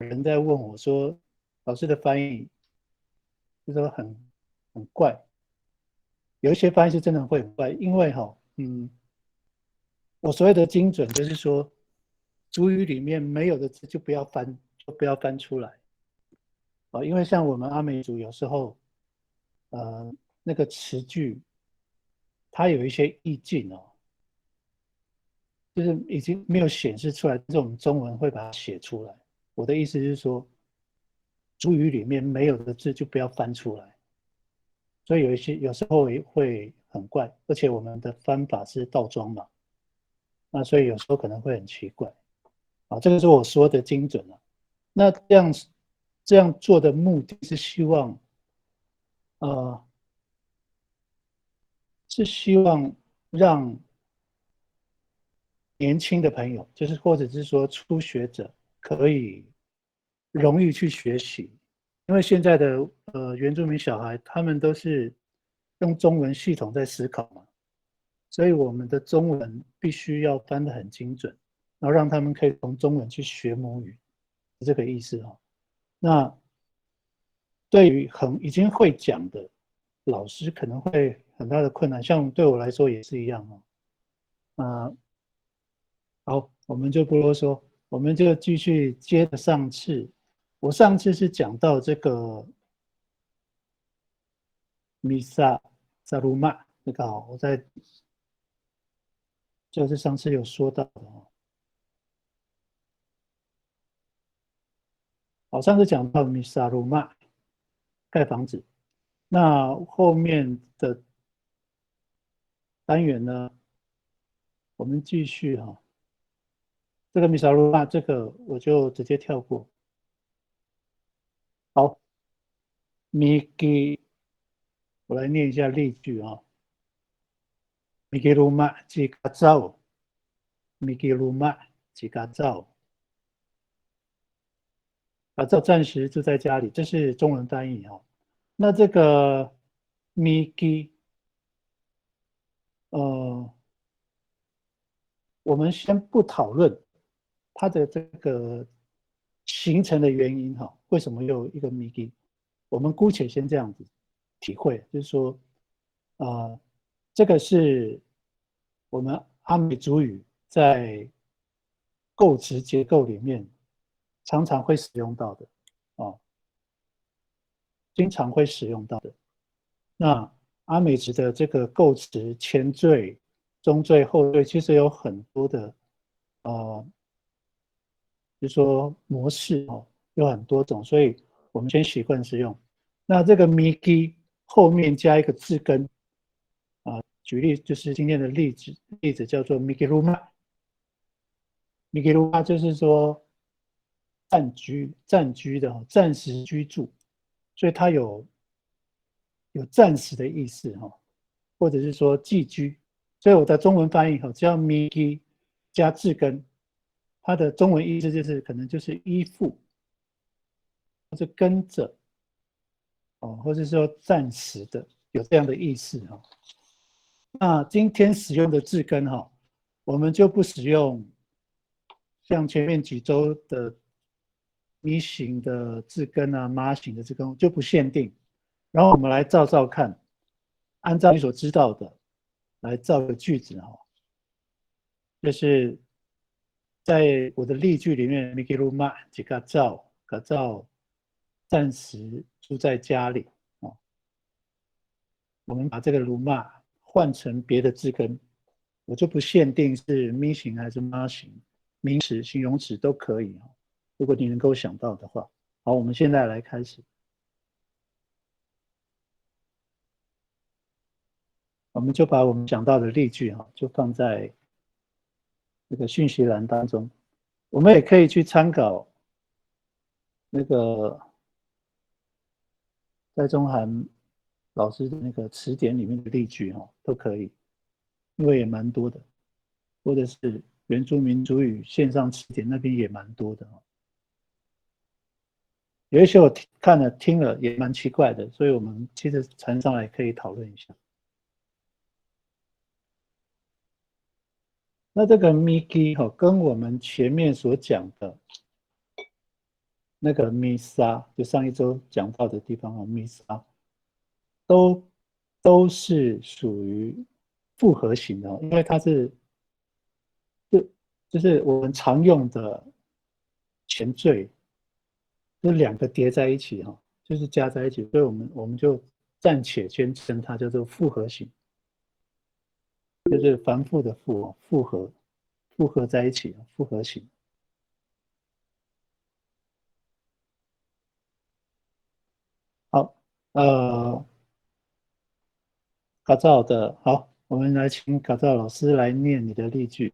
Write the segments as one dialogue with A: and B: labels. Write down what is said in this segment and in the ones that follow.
A: 人在问我说，老师的翻译就说很怪，有一些翻译是真的会很怪，因为我所谓的精准就是说，主语里面没有的字就不要翻出来啊，因为像我们阿美族有时候，那个词句它有一些意境哦，就是已经没有显示出来，这种中文会把它写出来。我的意思是说，主语里面没有的字就不要翻出来。所以有时候会很怪，而且我们的翻法是倒装嘛，那所以有时候可能会很奇怪啊。这个是我说的精准了。那这样做的目的是呃希望让年轻的朋友，就是或者是说初学者，可以容易去学习，因为现在的原住民小孩他们都是用中文系统在思考嘛。所以我们的中文必须要翻得很精准，然后让他们可以从中文去学母语，是这个意思哈。那对于已经会讲的老师，可能会很大的困难，像对我来说也是一样哦。好，我们就不啰嗦，我们就继续接着上次。我上次是讲到这个米萨鲁玛这个我就是上次有说到的哦。好，上次讲到米萨鲁玛盖房子，那后面的单元呢，我们继续哈。这个米萨鲁纳这个我就直接跳过。好，米基，我来念一下例句啊。米基鲁玛吉嘎造，米基鲁玛吉嘎造，嘎造暂时住在家里，这是中文翻译哈。那这个米基，呃，我们先不讨论它的这个形成的原因哈，为什么有一个 Migi？我们姑且先这样子体会，就是说，这个是我们阿美族语在构词结构里面常常会使用到的啊，经常会使用到的。那阿美族的这个构词前缀、中缀、后缀，其实有很多的呃就说模式哦，有很多种，所以我们先习惯使用。那这个 Migi 后面加一个字根啊，举例就是今天的例子叫做 Migiruma，Migiruma 就是说暂居的暂时居住，所以它有暂时的意思哈，或者是说寄居。所以我的中文翻译哈，只要 Migi 加字根，它的中文意思就是可能就是依附。或者跟着哦，或者说暂时的有这样的意思哈。那今天使用的字根哈，我们就不使用像前面几周的咪型的字根啊、妈型的字根就不限定。然后我们来照看，按照你所知道的来造个句子哈，就是在我的例句里面 m i k i r u m a 几个造暂时住在家里啊。我们把这个鲁骂换成别的字根，我就不限定是咪型还是妈型，名词、形容词都可以。如果你能够想到的话，好，我们现在来开始，我们就把我们讲到的例句哈，就放在这个讯息栏当中。我们也可以去参考那个在中涵老师的那个词典里面的例句哈，都可以，因为也蛮多的，或者是原住民族语线上词典那边也蛮多的。有一些我看了听了也蛮奇怪的，所以我们其实传上来可以讨论一下。那这个 Miki 哈，跟我们前面所讲的那个米沙，就上一周讲到的地方啊，米沙都是属于复合型的，因为它是就是我们常用的前缀，就两个叠在一起哈，就是加在一起，所以我们就暂且宣称它叫做复合型，就是繁复的复，复合在一起，复合型。好，卡照的好，我们来请卡照老师来念你的例句。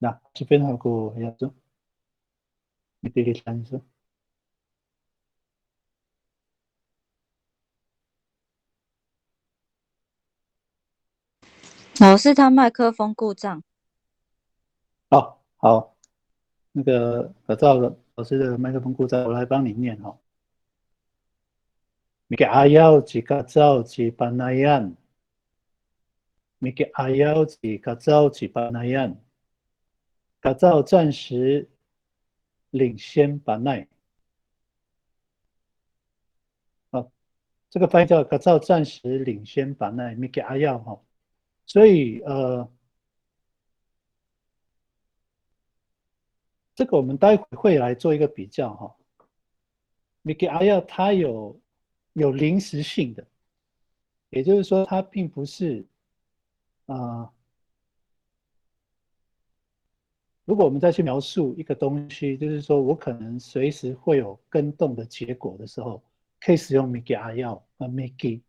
A: 那这边还有个要做，你可以看一下。
B: 老师，他麦克风故障。
A: 好，好，那个卡照老师的麦克风故障，我来帮你念哈。Miki ayaw jika zao ji panayan. Miki ayaw jika zao ji panayan. 卡照暂时领先把奈。好，这个翻译叫卡照暂时领先把奈。Miki ayaw 哈，所以这个我们待会会来做一个比较哈。Miki ayaw 它有临时性的，也就是说它并不是呃如果我们再去描述一个东西，就是说我可能随时会有跟动的结果的时候，可以使用 Miki 阿要Miki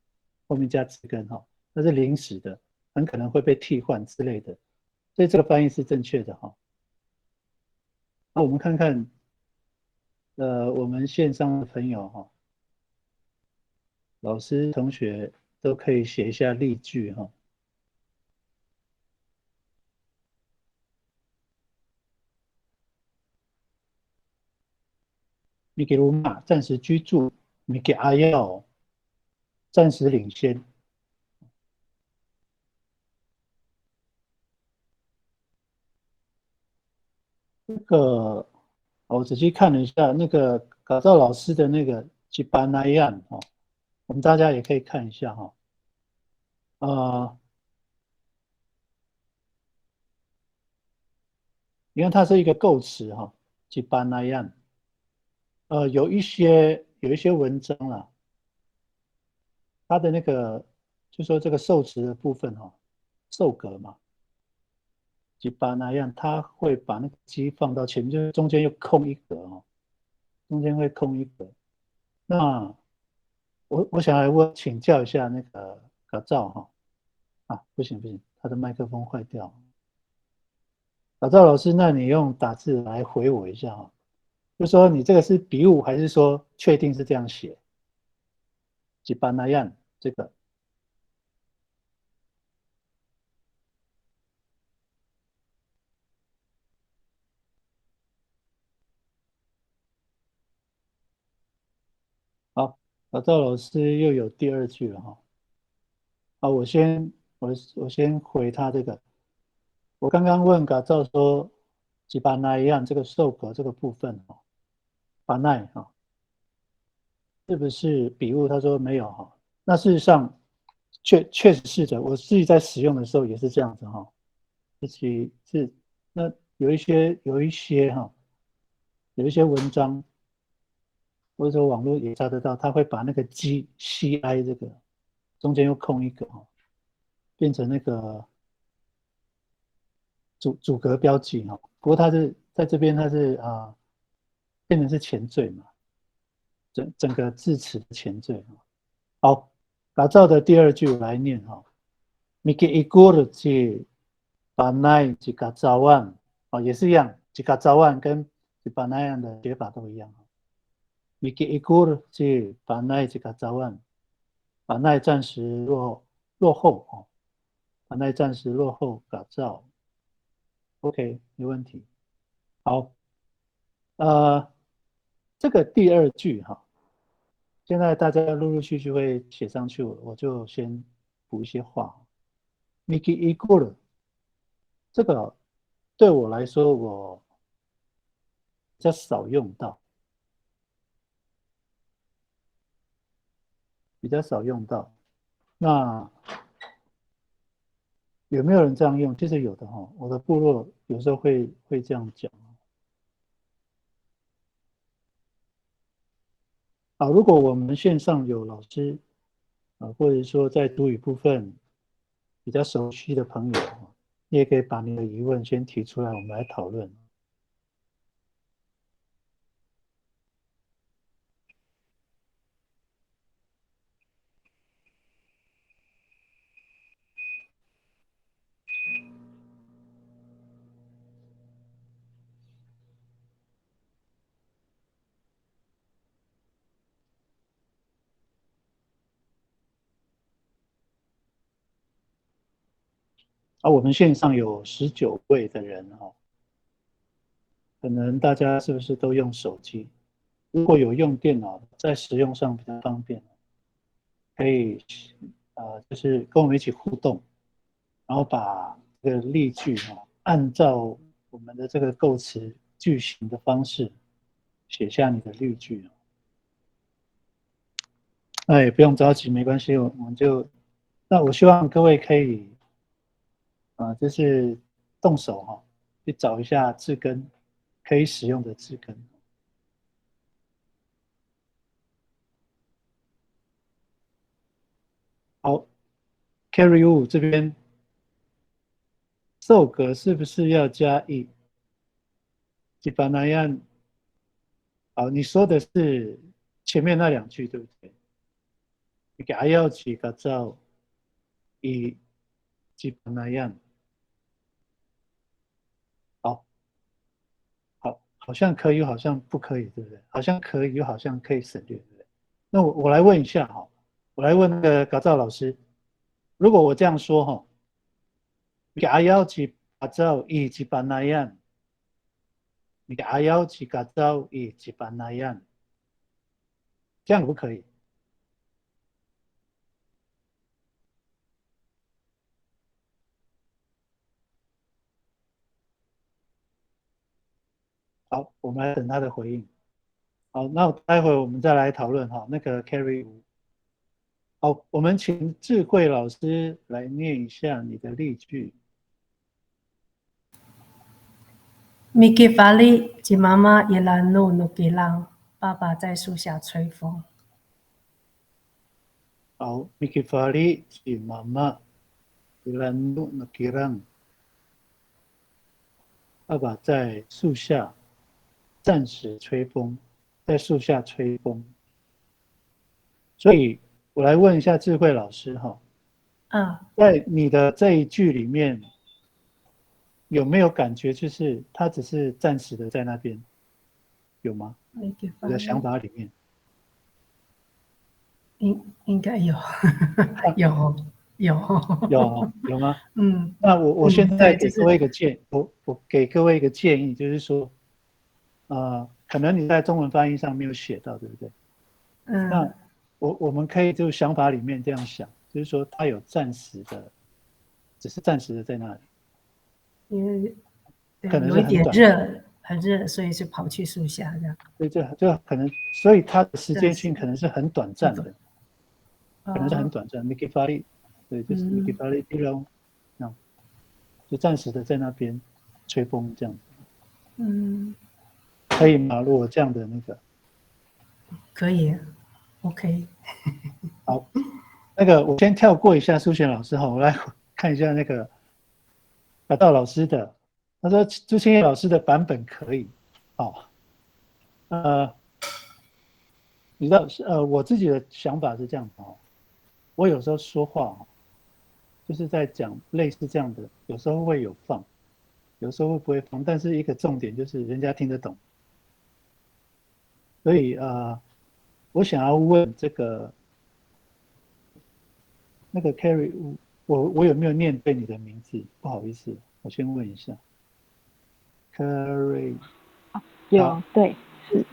A: 后面加词根哈，那是临时的，很可能会被替换之类的，所以这个翻译是正确的哈。那我们看看，我们线上的朋友哈，老师同学都可以写一下例句哈。Miki 鲁马暂时居住，Miki 阿要暂时领先。这个我仔细看了一下，那个搞照老师的那个吉巴那样哦，我们大家也可以看一下哈。你看它是一个构词哈，吉巴那样。有一些文章啦，它的那个就说这个受词的部分哈，受格嘛，吉巴那样，它会把那个鸡放到前面，就是中间又空一格哦，中间会空一格。那我想来请教一下那个搞照哈。不行不行，他的麦克风坏掉。赵老师，那你用打字来回我一下哈，就说你这个是笔误还是说确定是这样写？几班那样这个好，赵老师又有第二句了哈。我先回他这个，我刚刚问嘎赵说几班那一样这个受格这个部分哈，班奈哈是不是笔误？他说没有哈。那事实上确实是的，我自己在使用的时候也是这样子哈。自己是那有一些哈，有一些文章或者说网络也查得到，他会把那个 GCI 这个中间又空一个哈，变成那个主格标记哈。不过它是在这边它是变成是前缀嘛，整个字词的前缀哈。好，打造的第二句我来念哈。Miki ikur 是把奈几个早晚也是一样，几个早晚跟把那样的写法都一样。Miki ikur 是把奈几个早晚，把奈暂时落后哦，把奈暂时落后改造。OK，没问题。好，呃，这个第二句哈，现在大家陆陆续续会写上去，我就先补一些话。Miki ikur 这个对我来说，较少用到，比较少用到。那有没有人这样用？其实有的哈，我的部落有时候会这样讲。好，如果我们线上有老师或者说在族语部分比较熟悉的朋友，你也可以把你的疑问先提出来，我们来讨论。我们线上有19位的人哈，可能大家是不是都用手机？如果有用电脑，在使用上比较方便，可以就是跟我们一起互动，然后把这个例句按照我们的这个构词句型的方式写下你的例句。那也不用着急，没关系，我们就，那我希望各位可以就是动手去找一下字根可以使用的字根。好 ，Carry Wu 这边受格是不是要加 e？ 基本那样，好，你说的是前面那2句对不对？你给 I 要几个照以基本那样，好，好，好像可以，又好像不可以，对不对？好像可以，又好像可以省略，对不对？那我来问一下哈，我来问那个嘎照老师，如果我这样说哈，你给 I 要几个照以基本那样，你给 I 要几个照以基本那样，这样可不可以？好，我们来等他的回应。好，那待会我们再来讨论哈，那个 carry 5。好，我们请智慧老师来念一下你的例句。
C: Miki Fali 及妈妈也来怒怒给浪，爸爸在树下吹风。
A: 好 ，Miki Fali 及妈妈也来怒怒给浪，爸爸在树下暂时吹风，在树下吹风。所以，我来问一下智慧老师哈，在你的这一句里面，有没有感觉就是他只是暂时的在那边，有吗？你的想法里面，
C: 应该有，有
A: 吗？那我现在给各位一个我给各位一个建议，就是说，可能你在中文翻译上没有写到，对不对？那我们可以就想法里面这样想，就是说他有暂时的，只是暂时的在那里，
C: 因为
A: 可能
C: 有一点热，很热，所以就跑去树下这样。
A: 对，就可能，所以它的时间性可能是很短暂的，可能是很短暂。Miki Fali， 对，就是 Miki Fali 地龙，就暂时的在那边吹风这样子。可以吗？如果这样的那个，
C: 可以 ，OK。
A: 好，那个我先跳过一下苏璇老师哈，我来看一下那个达道老师的，他说朱清叶老师的版本可以，好，你知道我自己的想法是这样的我有时候说话就是在讲类似这样的，有时候会有放，有时候会不会放，但是一个重点就是人家听得懂，所以我想要问这个那个 Carry， 我有没有念对你的名字？不好意思，我先问一下 Carry。
D: 有，对，是。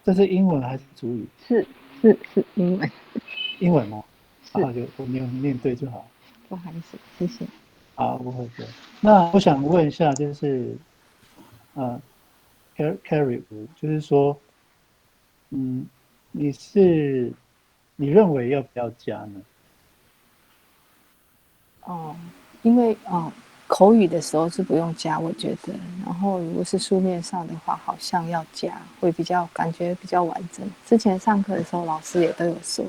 A: 这是英文还是族语？
D: 是英文。
A: 英文吗？好，我没有念对就好。
D: 不好意思，谢谢。
A: 好，不会的。那我想问一下，就是 carry 无，就是说，你认为要不要加呢？
D: 哦，因为口语的时候是不用加，我觉得。然后如果是书面上的话，好像要加，会感觉比较完整。之前上课的时候，老师也都有说。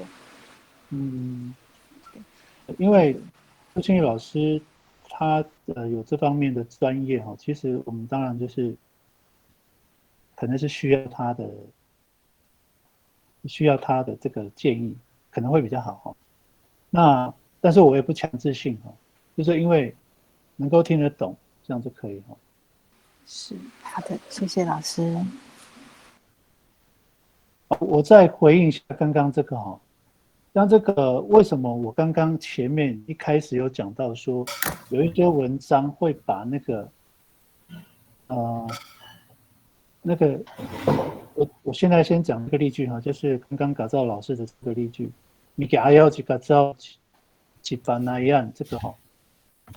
A: 因为朱清玉老师他有这方面的专业哈，其实我们当然就是可能是需要他的这个建议，可能会比较好哈。那但是我也不强制性哈，就是因为能够听得懂，这样就可以哈。
D: 是，好的，谢谢老师。
A: 我再回应一下刚刚这个哈，像这个为什么我刚刚前面一开始有讲到说，有一些文章会把那个我现在先讲一个例句哈，就是刚刚改造老师的这个例句，你给阿要去改造几把那样这个哈，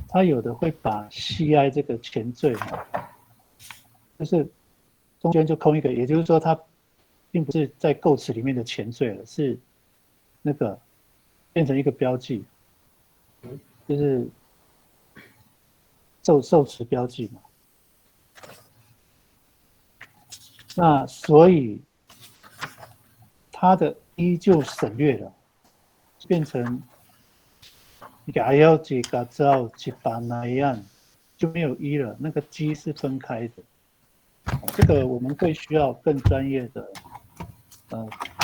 A: 他有的会把 ci 这个前缀哈，就是中间就空一个，也就是说它并不是在构词里面的前缀了，是那个变成一个标记，就是受词标记嘛。那所以它的一就省略了，变成你给 I 几个照几把那样就没有一了，那个鸡是分开的。这个我们会需要更专业的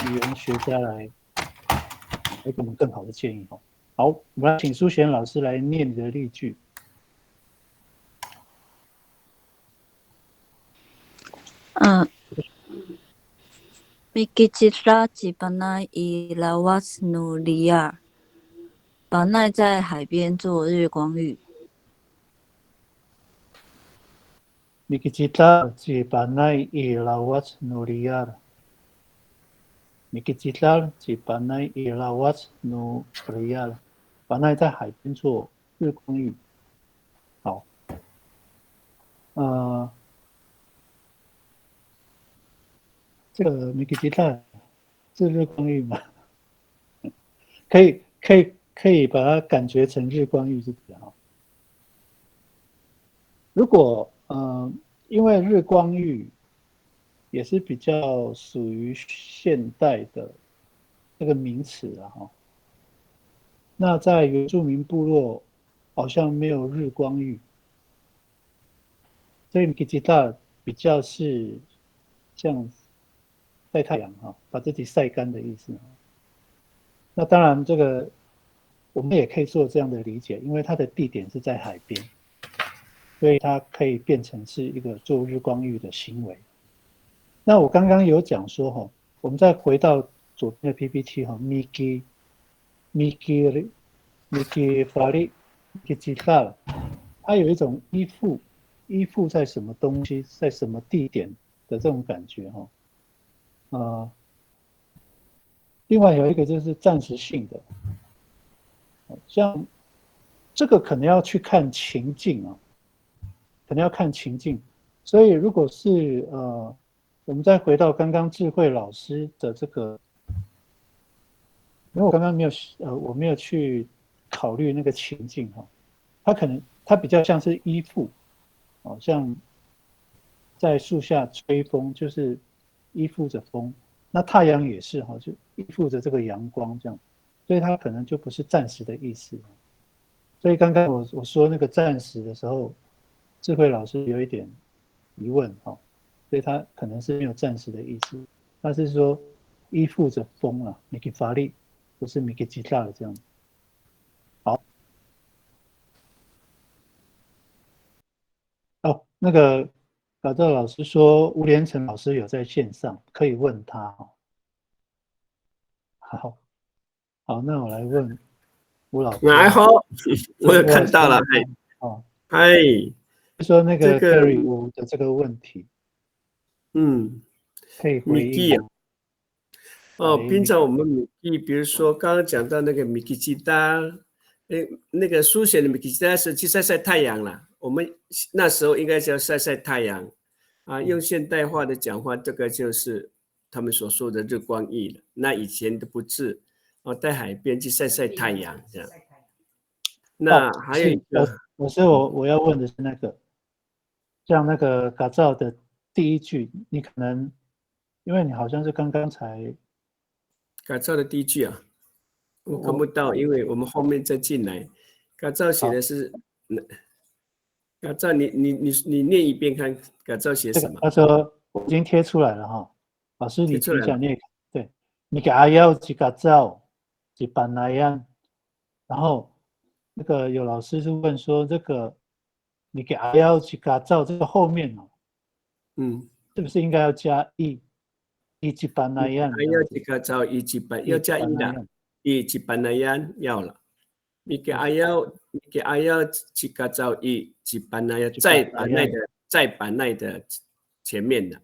A: 语言学家来给我们更好的建议哦。好，我们来请苏贤老师来念你的例句。
B: Mikitira Jibanai i Lawas Nuliar， 巴奈在海边做日光浴。
A: Mikitira Jibanai i Lawas Nuliar， Mikitira Jibanai i Lawas Nuliar， 巴奈在海边做日光浴。好，这个 Mikitira 是日光浴吗？可以把它感觉成日光浴是这样。如果因为日光浴也是比较属于现代的这个名词了哈，那在原住民部落好像没有日光浴，所以 Mikitira 比较是像晒太阳哈，把自己晒干的意思。那当然这个我们也可以做这样的理解，因为它的地点是在海边，所以它可以变成是一个做日光浴的行为。那我刚刚有讲说哈，我们再回到左边的 PPT 哈 ，Miki Fari Miki 它有一种依附在什么东西，在什么地点的这种感觉哈。另外有一个就是暂时性的，像这个可能要去看情境啊，可能要看情境。所以如果是我们再回到刚刚智慧老师的这个，因为我刚刚我没有去考虑那个情境哈，它比较像是依附，像在树下吹风，就是依附着风。那太阳也是哈，就依附着这个阳光这样，所以它可能就不是暂时的意思。所以刚刚我说那个暂时的时候，智慧老师有一点疑问哈，所以他可能是没有暂时的意思，他是说依附着风啊，米给法力，不是米给吉大的这样。好，那个搞到老师说吴连成老师有在线上，可以问他哈。好，那我来问吴老师。
E: 还好，我有看到了，嗨，
A: 说那个 Gary 吴的这个问题，可以回应吗？
E: 平常我们米，比如说刚刚讲到那个米基吉达，那个书写的米基吉达是去晒太阳了。我们那时候应该叫晒太阳。用现代化的讲话，这个就是他们所说的日光浴了。那以前的不是，在海边去晒晒太阳这样。那还有一个，
A: 我要问的是那个，像那个嘎造的第一句，你可能因为你好像是刚刚才
E: 嘎造的第一句啊，我看不到，因为我们后面再进来。嘎造写的是，嘎造你念一遍看，嘎造写什么？
A: 他说我已经贴出来了哈，老师你听一下，你也对，你给阿耀去嘎造，去搬那样，然后那个有老师是问说这个你给阿耀去嘎造这个后面哦，是不是应该要加一级班那样？
E: 阿耀去嘎造一级班要加一的，一级班那样要了。你给阿耀去嘎造一级班那样，在班内的前面的。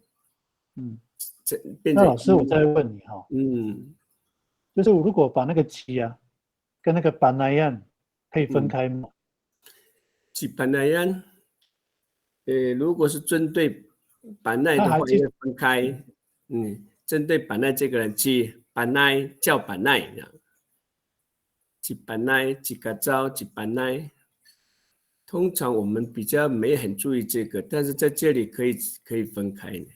A: 那老师我再问你哈，就是我如果把那个鸡啊跟那个班那样可以分开吗？
E: 鸡班那样，如果是针对班内的话，要分开。针对班内这个人，鸡班内叫班内这样。几班内几个招几班内，通常我们比较没很注意这个，但是在这里可以分开的。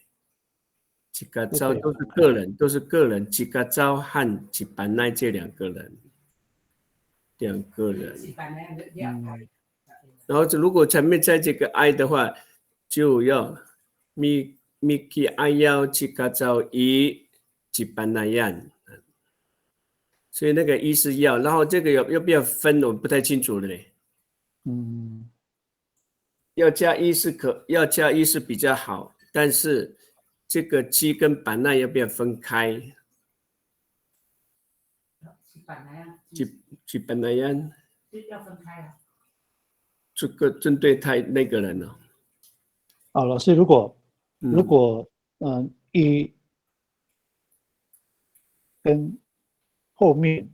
E: 几个招都是个人，几个招和几班内这两个人。然后如果前面在这个 I 的话，就要咪去 I 要几个招一几班那样。所以那个一是要，然后这个要不要分，我不太清楚了嘞。要加一是比较好，但是这个鸡跟板奈要不要分开？鸡板奈样要分开啊。这个针对他那个人呢？
A: 老师，如果一跟后面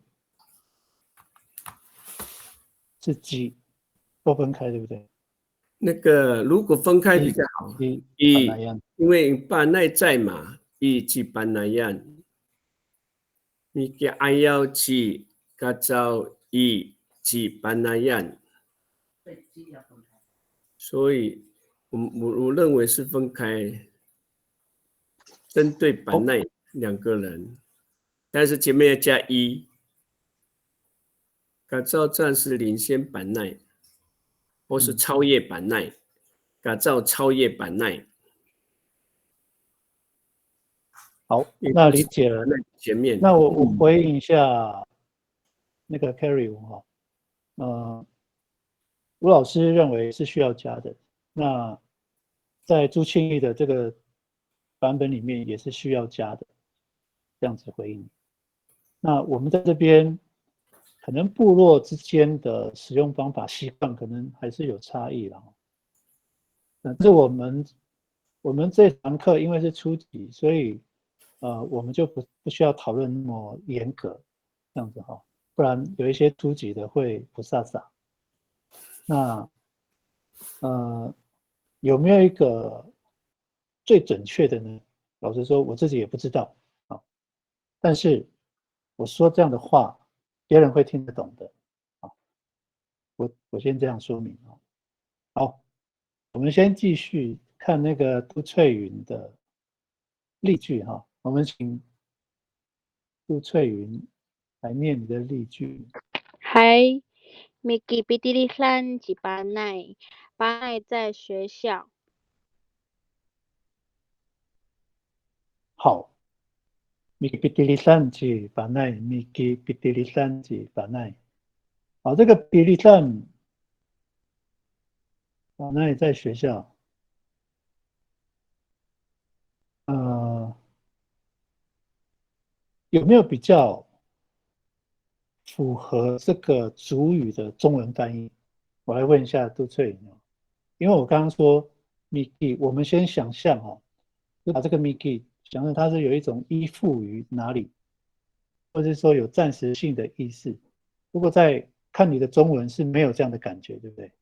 A: 是鸡都分开，对不对？
E: 那个如果分开比较好，因为班内在嘛，一鸡班那样，你给爱要鸡，嘎造一鸡班那样，所以我认为是分开，针对班内两个人，但是前面要加一，嘎造暂时领先班内。或是超越版奈，改造超越版奈。
A: 好，那理解了。
E: 前面，
A: 那我回应一下那个 Carry 哈，吴老师认为是需要加的。那在朱庆义的这个版本里面也是需要加的，这样子回应。那我们在这边。可能部落之间的使用方法习惯可能还是有差异啦。这我们这堂课因为是初级，所以我们就不需要讨论那么严格，这样子哈，不然有一些初级的会不飒飒。那有没有一个最准确的呢？老实说，我自己也不知道啊。但是我说这样的话。别人会听得懂的，我先这样说明啊。好，我们先继续看那个杜翠云的例句哈。我们请杜翠云来念你的例句。
F: Hai Miki Pitilisan 及班奈在学校。
A: 好。Miki Pitilisan 及班奈 ，Miki Pitilisan 及班奈。好，这个 Pitilisan 班奈在学校，有没有比较符合这个主语的中文翻译？我来问一下杜翠云，因为我刚刚说 Miki， 我们先想象就把这个 Miki。想象它是有一种依附于哪里，或者说有暂时性的意思。如果在看你的中文是没有这样的感觉，对不对？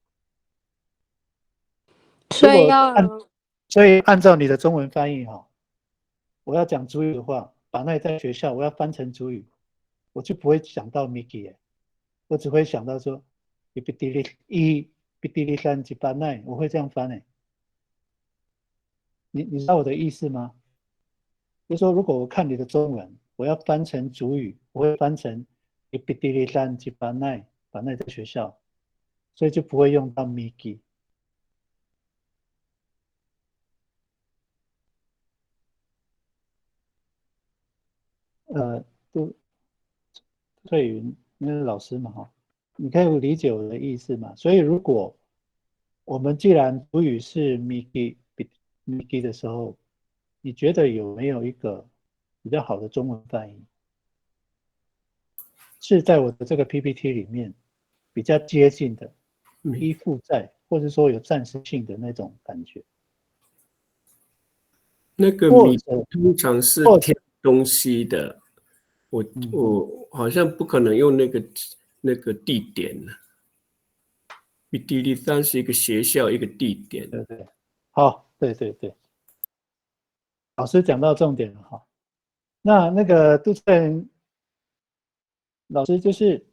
F: 所以要
A: 所以按照你的中文翻译哈，我要讲主语的话，把那在学校我要翻成主语，我就不会想到 Miki 我只会想到说Bidili3吉巴奈，我会这样翻你知道我的意思吗？就是说，如果我看你的中文，我要翻成主语，我会翻成 Bidili3吉巴奈，巴奈在学校，所以就不会用到 Miki。杜翠云，那是老师嘛哈，你可以理解我的意思嘛？所以如果我们既然主语是 Miki 的时候，你觉得有没有一个比较好的中文翻译？是在我的这个 PPT 里面比较接近的依附在，或者说有暂时性的那种感觉。
E: 那个米通常是填东西的，我好像不可能用那个地点呢。Bidili3是一个学校，一个地点。
A: 对对，好，对对对，老师讲到重点了哈。那个杜振老师就是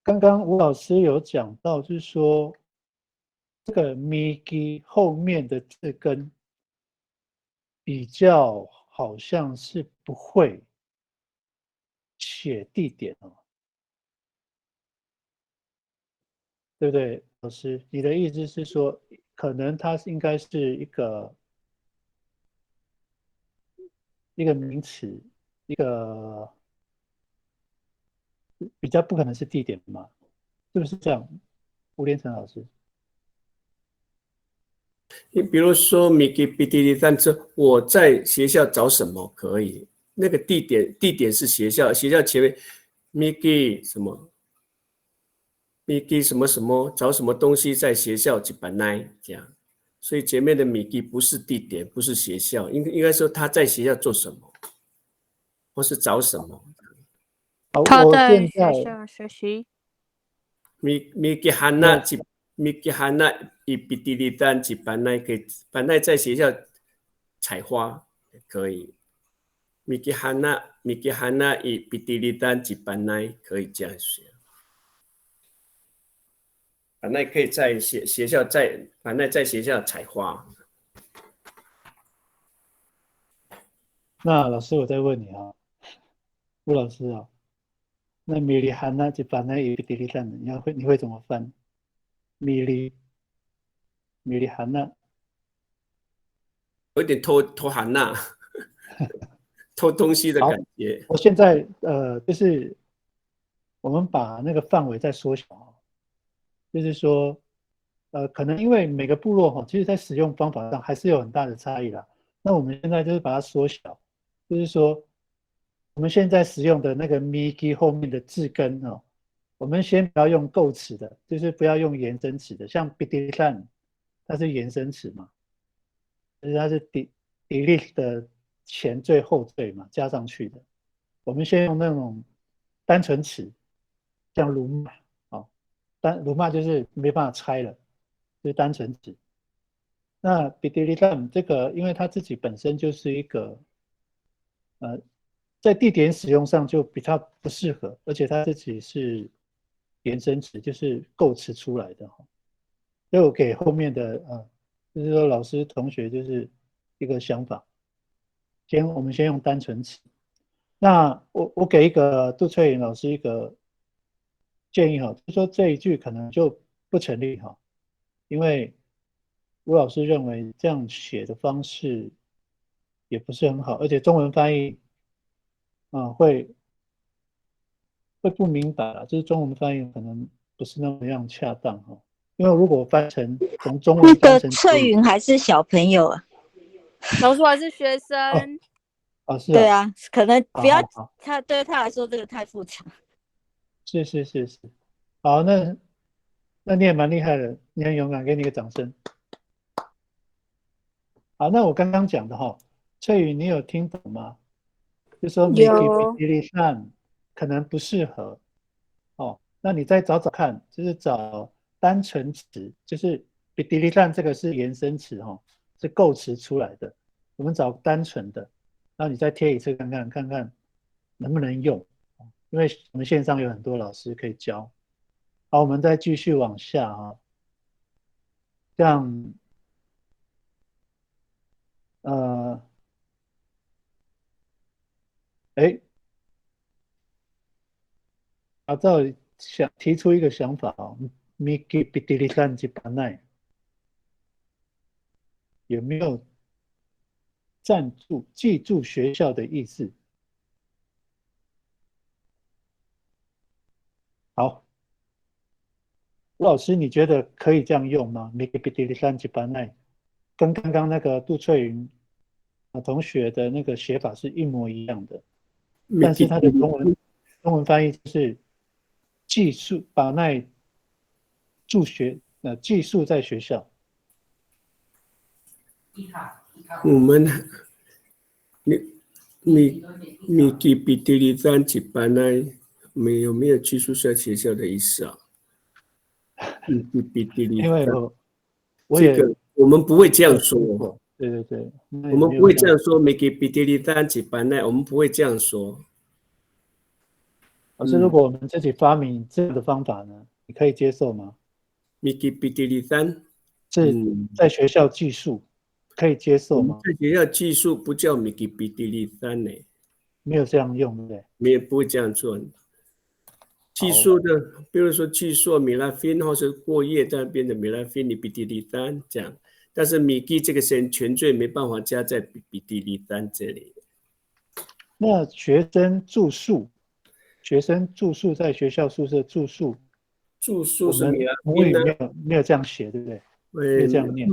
A: 刚刚吴老师有讲到，就是说这个 Miki 后面的字根比较好像是不会写地点哦，对不对？老师，你的意思是说，可能它应该是一个名词，一个比较不可能是地点嘛？是不是这样？吴连成老师，
E: 你比如说 Miki Bidili3之后，我在学校找什么可以？那个地点是学校，学校前面 Miki 什么 Miki 什么什么找什么东西在学校吉巴奈这样，所以前面的 Miki 不是地点，不是学校，应该说他在学校做什么，或是找什么。
A: 好，
F: 他在
A: 我现在
F: 学校学习。
E: Miki Hana 以Bidili3吉巴奈可以，巴奈在学校采花可以。Miki Hana 以Bidili3吉巴奈可以这样学。巴奈可以在学校巴奈在学校采花。
A: 那老师，我再问你啊，吴老师啊，那米里汉娜就把那一个地理站的，你会怎么翻？米里汉娜，
E: 有点偷喊呐，偷东西的感觉。
A: 我现在就是我们把那个范围再缩小，就是说可能因为每个部落其实在使用方法上还是有很大的差异啦。那我们现在就是把它缩小，就是说我们现在使用的那个 Miki 后面的字根我们先不要用构词的，就是不要用延伸词的，像 Bidili3它是延伸词嘛，就是它是 delete 的前缀后缀嘛，加上去的。我们先用那种单纯词，像鲁骂鲁骂就是没办法拆了，就是单纯词。那 Bidili3这个，因为它自己本身就是一个在地点使用上就比较不适合，而且它自己是延伸词，就是构词出来的所以我给后面的就是说老师同学就是一个想法，我们先用单纯词。那我给一个杜翠颖老师一个建议就是说这一句可能就不成立因为吴老师认为这样写的方式也不是很好，而且中文翻译会不明白了，就是中文翻译可能不是那么样恰当因为如果翻成从中文翻成
B: 翠云还是小朋友啊，
F: 老师我还是学生。
A: 是
B: 对啊，可能不要他对他来说这个太复杂。
A: 是，好，那你也蛮厉害的，你很勇敢，给你一个掌声。好，那我刚刚讲的翠宇你有听懂吗？就说 Miki Bidili3可能不适合那你再找找看，就是找单纯词，就是 Bidili3这个是延伸词是构词出来的，我们找单纯的，然后你再贴一次看看能不能用，因为我们线上有很多老师可以教。好，我们再继续往下啊，像照想提出一个想法哦 ，Miki Bidilisan Jipanai 有没有记住学校的意思？好，吴老师，你觉得可以这样用吗 ？Miki Bidilisan Jipanai 跟刚刚那个杜翠云同学的那个写法是一模一样的，但是他的中文翻译是寄宿把奈寄宿在学校。
E: 我们你给比迪里赞几班呢？有没有寄宿在学校的意思啊？比迪里
A: 因为
E: 这个我们不会这样说。
A: 对，
E: 我们不会这样说。没给比迪里赞几班呢？我们不会这样说。
A: 老师，如果我们自己发明这样的方法呢，你可以接受吗？
E: 没给比迪里赞
A: 是在学校寄宿，可以接受吗？
E: 在学校寄宿不叫没给比迪里赞呢，
A: 没有这样用，对不对？
E: 你也不会这样做。寄宿的，比如说寄宿米拉芬，或是过夜在那边的米拉芬，你比迪里赞这样。但是米基这个全缀没办法加在比迪里赞这里。
A: 那学生住宿在学校宿舍住宿
E: 是米拉芬
A: 呢？没有这样写，对不对？没有这样念。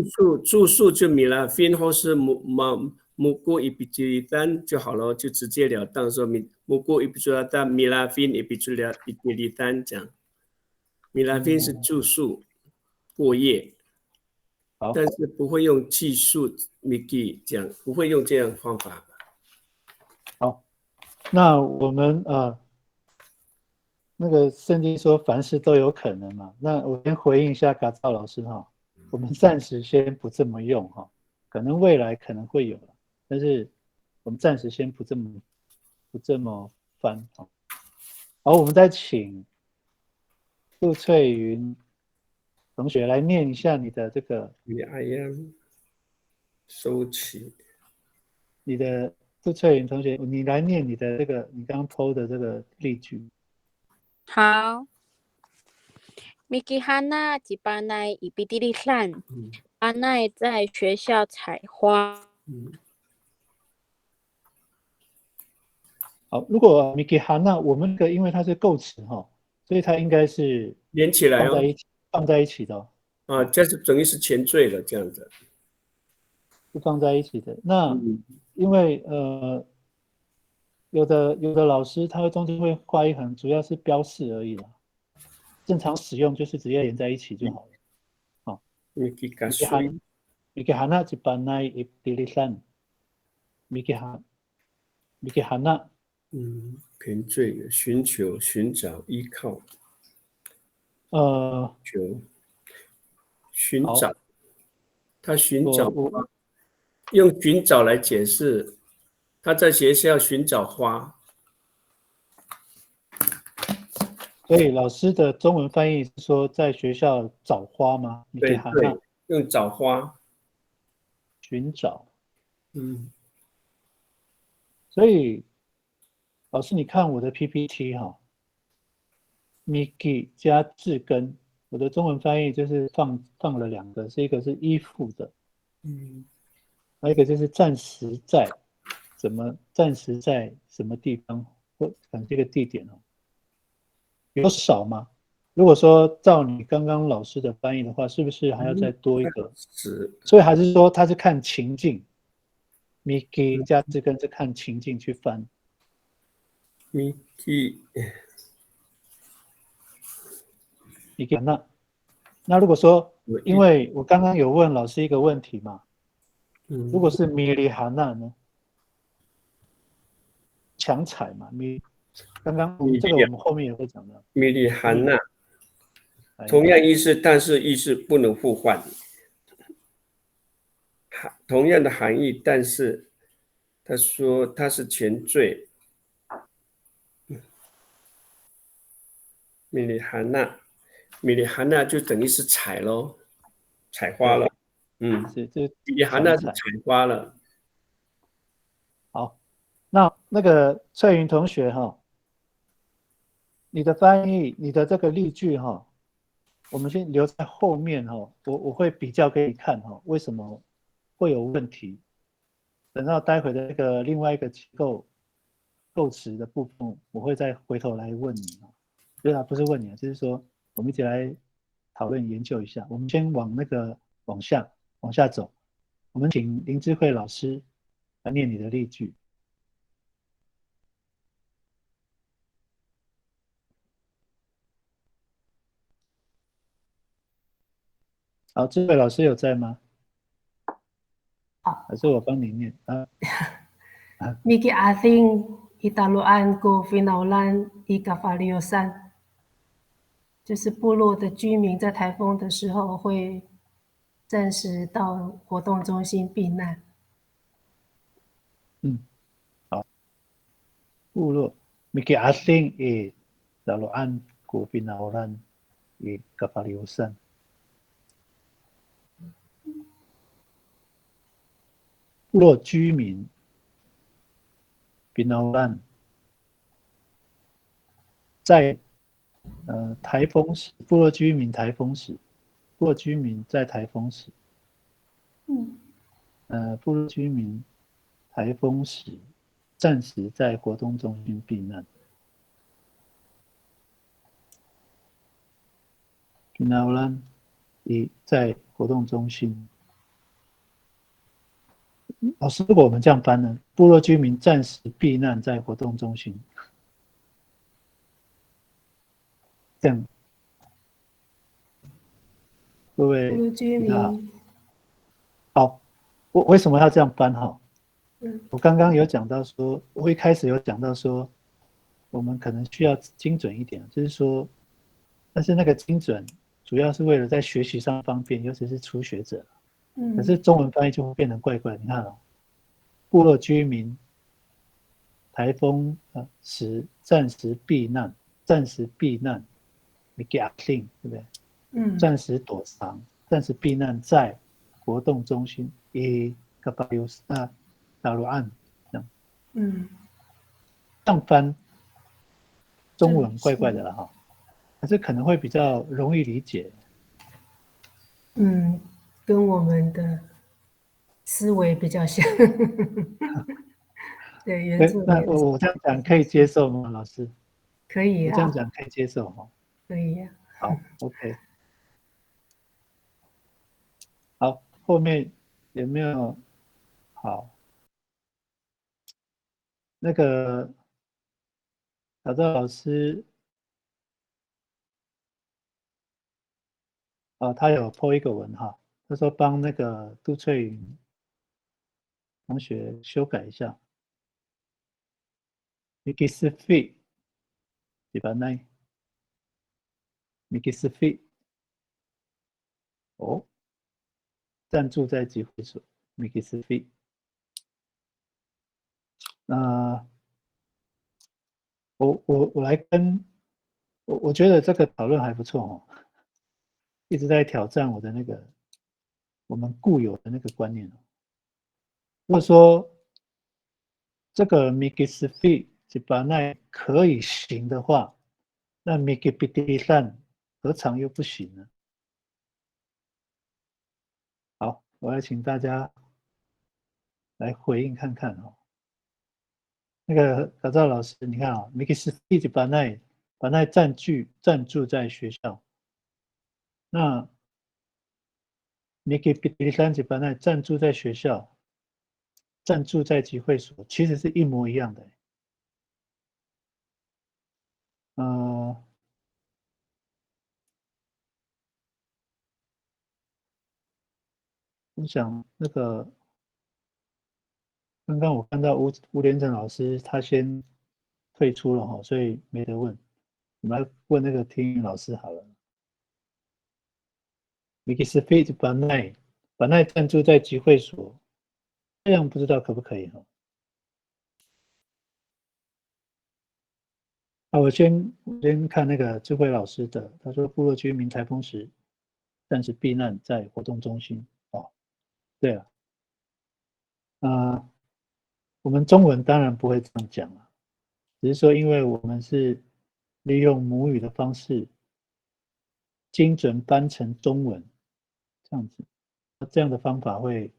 E: 住宿就米拉芬或是木过一比迪里赞就好了，就直截了当说木过一比迪里赞，米拉芬一比迪里赞这样。米拉芬是住宿过夜。但是不会用技术 Miki 讲，不会用这样的方法。
A: 好，那我们那个圣经说凡事都有可能嘛，那我先回应一下嘎造老师哈，我们暂时先不这么用哈，可能未来可能会有了，但是我们暂时先不这么翻哈。好，我们再请杜翠云同学来念一下你的这个
E: I am 收起。
A: 你的杜翠云同学，你来念你的这个你刚刚 PO 的这个例句。
F: 好。Miki Hana 吉巴奈伊比迪利兰，巴奈在学校采花。
A: 好，如果 Miki Hana 我们因为它是构词哈，所以它应该是
E: 连起来
A: 放在一起的
E: 哦。这是等于是前缀了，这样子。
A: 是放在一起的。那因为有的老师他会中间会画一横，主要是标示而已啦。正常使用就是直接连在一起就好了。好
E: ，Miki
A: Hana 吉巴奈伊比利山 ，Miki Hana。
E: 前缀寻求、寻找、依靠。寻找，他寻找花，用寻找来解释，他在学校寻找花。
A: 所以老师的中文翻译是说在学校找花吗？
E: 对，用找花，
A: 寻找。所以老师，你看我的 PPT 哈 ，Miki 加字根，我的中文翻译就是放了2个，一个是依附的，还有一个就是暂时在什么地方，或可能这个地点哦，有少吗？如果说照你刚刚老师的翻译的话，是不是还要再多一个？所以还是说他是看情境 ，Miki 加字根是看情境去翻。
E: Miki
A: 那如果说，因为我刚刚有问老师一个问题嘛，如果是米里哈纳呢？强采嘛，刚刚这个我们后面也会讲到。
E: 米里哈纳，同样意思，但是意思不能互换。同样的含义，但是他说它是前缀。米里哈纳，米里哈纳就等于是采咯，采花了。
A: 是这
E: 米里哈纳是采花了。
A: 好，那个翠云同学哈，你的翻译，你的这个例句哈，我们先留在后面哈，我会比较给你看哈，为什么会有问题？等到待会的那个另外一个机构构词的部分，我会再回头来问你啊。对啊，不是问你啊，就是说我们一起来讨论研究一下。我们先往下走，我们请林智慧老师来念你的例句。好，智慧老师有在吗？
C: 好，
A: 还是我帮你念啊
C: Miki ating italuan ko finaulan ikafaliosan，就是部落的居民在台风的时候会暂时到活动中心避难。
A: 好，部落 Miki asing daluan ko pinaulan kapaliusan。部落居民 pinaulan 在台风时，部落居民台风时，部落居民在台风时，部落居民台风时暂时在活动中心避难。pinaulan 在活动中心。老师，如果我们这样翻呢？部落居民暂时避难在活动中心，这样，各位
C: 部落居民
A: 好，我为什么要这样翻哈？我刚刚有讲到说，我一开始有讲到说，我们可能需要精准一点，就是说，但是那个精准主要是为了在学习上方便，尤其是初学者。可是中文翻译就会变成怪怪。你看哦，部落居民台风时暂时避难，你给 对不对？暂时躲藏，暂时避难在活动中心大陆岸这样。这样翻中文怪怪的了哈，可是可能会比较容易理解。
C: 跟我们的思维比较像。对，原住民。
A: 那我这样讲可以接受吗，老师？
C: 可以啊。
A: 我这样讲可以接受哈。
C: 可以啊。
A: 好 ，OK。好，后面有没有？好，那个小赵老师，他有 po 一个文哈，他说帮那个杜翠云同学修改一下。Mikisifi， 对吧？那 Mikisifi， 哦，暂住在集会所 Mikisifi。我来跟我觉得这个讨论还不错哦，一直在挑战我的那个我们固有的那个观念。如果说这个 Mikisifi 吉巴奈可以行的话，那 Mikipitisan 何尝又不行呢？好，我来请大家来回应看看哦。那个小赵老师，你看啊 ，Mikisifi 吉巴奈暂住在学校，那 Mikipitisan 吉巴奈暂住在学校，暂住在集会所，其实是一模一样的。我想那个刚刚我看到吴连成老师他先退出了哈，所以没得问。我们来问那个听语老师好了。Mikisifi 巴把奈暂住在集会所，这样不知道可不可以哈？我先看那个智慧老师的，他说部落居民台风时暂时避难在活动中心。哦，对啊，我们中文当然不会这样讲了，只是说因为我们是利用母语的方式精准翻成中文，这样子，这样的方法会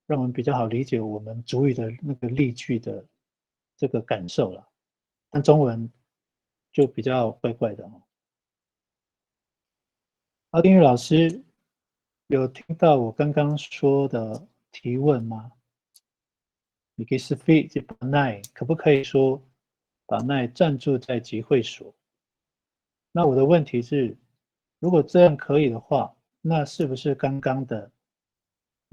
A: 让我们比较好理解我们主语的那个例句的这个感受了，但中文就比较怪怪的哦。丁玉老师有听到我刚刚说的提问吗？你给是非这把奈可不可以说把奈暂住在集会所？那我的问题是，如果这样可以的话，那是不是刚刚的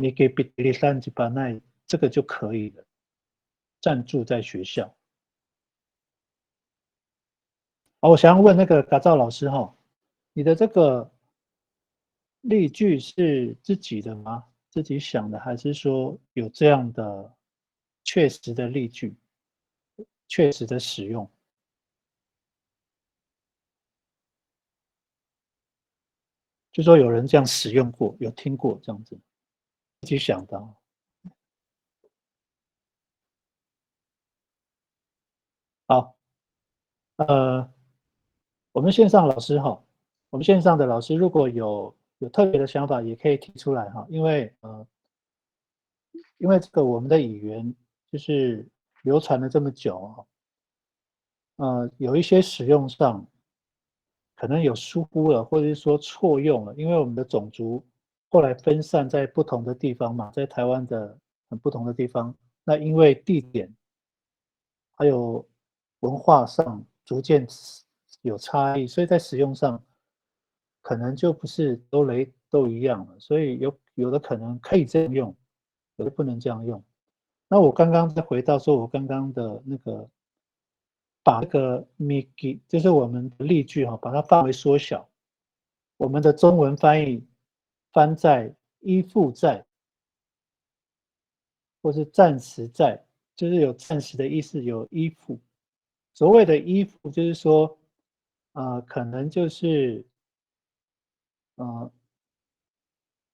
A: 你给比利山吉巴奈这个就可以了？暂住在学校。我想要问那个嘎造老师哈，你的这个例句是自己的吗？自己想的，还是说有这样的确实的例句，确实的使用？就说有人这样使用过，有听过这样子，自己想的。好，我们线上老师哈，我们线上的老师如果有特别的想法，也可以提出来哈，因为这个我们的语言就是流传了这么久有一些使用上可能有疏忽了，或者是说错用了，因为我们的种族后来分散在不同的地方嘛，在台湾的很不同的地方，那因为地点还有文化上逐渐有差异，所以在使用上可能就不是都一样了，所以有的可能可以这样用，有的不能这样用。那我刚刚再回到说，我刚刚的那个把那个 Miki 就是我们的例句把它范围缩小，我们的中文翻译翻在依附在，或是暂时在，就是有暂时的意思，有依附。所谓的依附，就是说，可能就是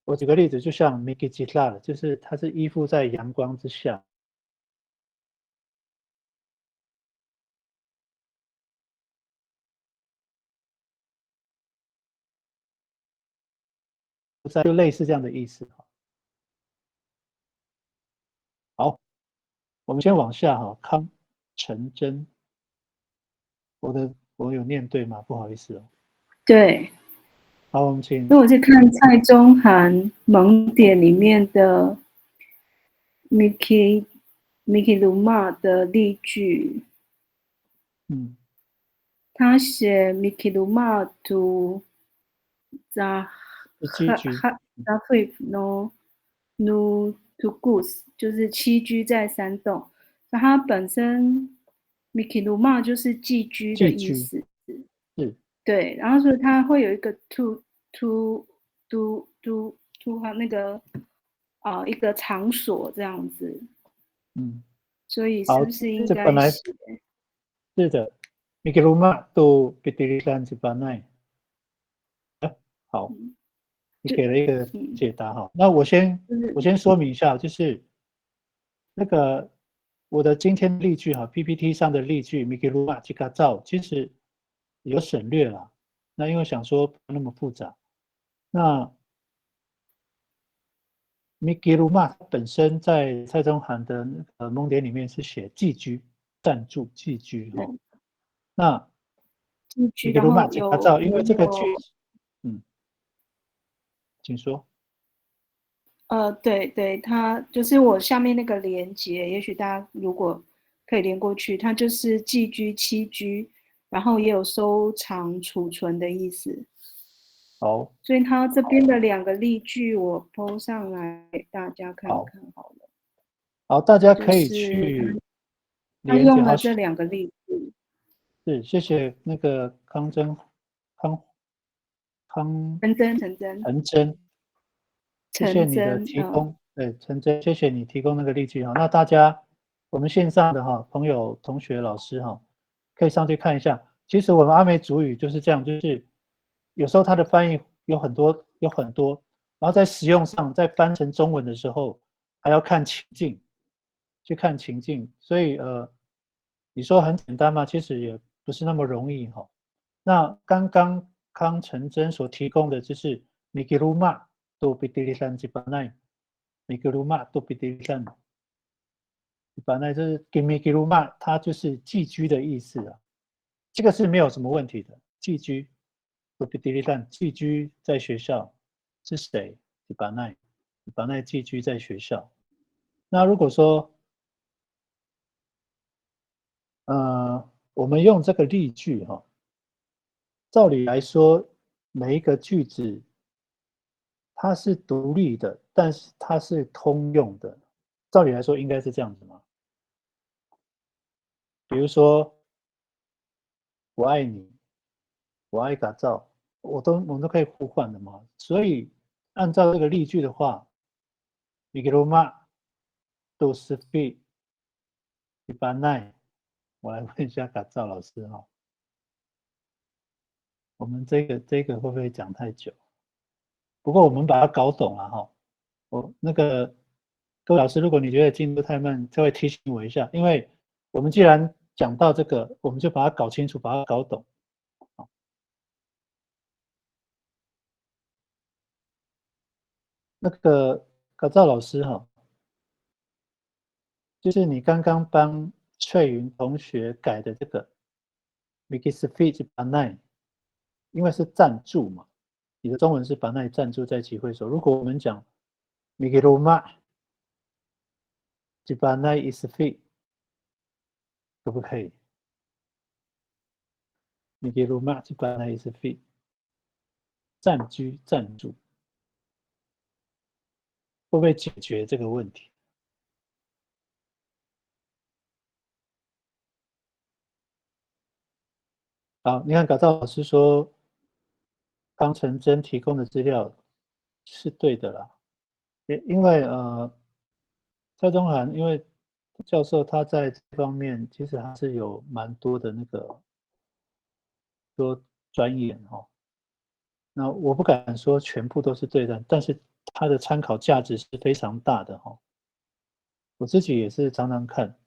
A: 我举个例子，就像 Miki Jitla， 就是它是依附在阳光之下。就类似这样的意思。好，我们先往下哈，康成真，我有念对吗？不好意思哦。
G: 对。
A: 好，我们请。
G: 那我是看蔡中涵蒙典里面的 Miki Luma 的例句。他写 Miki Luma to Zahif no Tugus， 就是栖居在山洞。那它本身 Miki Luma 就是寄居的意思。对，然后所以它会有一个 to 它那个一个场所这样子。所以是不是应该写？
A: 是的 Miki Luma to Pitirisan Zibanai。好，你给了一个解答哈。那我先说明一下，就是那个我的今天例句哈 ，PPT 上的例句 Miki Luma Jika 照其实有省略了。那因为想说不那么复杂，那 Miki Luma 本身在蔡中涵的蒙典里面是写寄居、暂住、寄居哈。那 Miki Luma Jika 照，因为这个句子，请说。
G: 对，它就是我下面那个连结，也许大家如果可以连过去，它就是寄居、栖居，然后也有收藏、储存的意思。
A: 好，
G: 所以它这边的2个例句我 po 上来给大家看看好了。
A: 好，大家可以去
G: 他用了这2个例句。
A: 是，谢谢那个陈真。谢谢你的提供，对，陈真，谢谢你提供那个例句哈。那大家，我们线上的朋友、同学、老师可以上去看一下。其实我们阿美族语就是这样，就是有时候它的翻译有很多，然后在使用上，在翻成中文的时候，还要看情境，去看情境。所以你说很简单吗？其实也不是那么容易哈。那刚刚康成真所提供的就是米吉鲁玛。都比迪利山吉巴奈，米格鲁玛都比迪利山吉巴奈，就是给米格鲁玛，它就是寄居的意思啊，这个是没有什么问题的。寄居都比迪利山，寄居在学校是谁？吉巴奈寄居在学校。那如果说，我们用这个例句照理来说，每一个句子。它是独立的，但是它是通用的。照理来说，应该是这样子嘛？比如说，我爱你，我爱嘎造，我们都可以互换的嘛。所以按照这个例句的话，米格罗玛都是非一般奈。我来问一下嘎造老师我们这个会不会讲太久？不过我们把它搞懂了那个各位老师，如果你觉得进度太慢，就会提醒我一下，因为我们既然讲到这个，我们就把它搞清楚，把它搞懂。那个搞赵老师就是你刚刚帮翠云同学改的这个 Mikisfit Banai， 因为是赞助嘛，你的中文是 Banai 赞助在集会所。如果我们讲 Mikiroma Banai is fit， 可不可以？Mikiroma Banai is fit， 暂居赞助，会不会解决这个问题？好，你看，搞赵老师说，康成真提供的资料是对的啦。因为蔡宗涵，因为教授他在这方面其实还是有蛮多的那个说专业那我不敢说全部都是对的，但是他的参考价值是非常大的我自己也是常常看。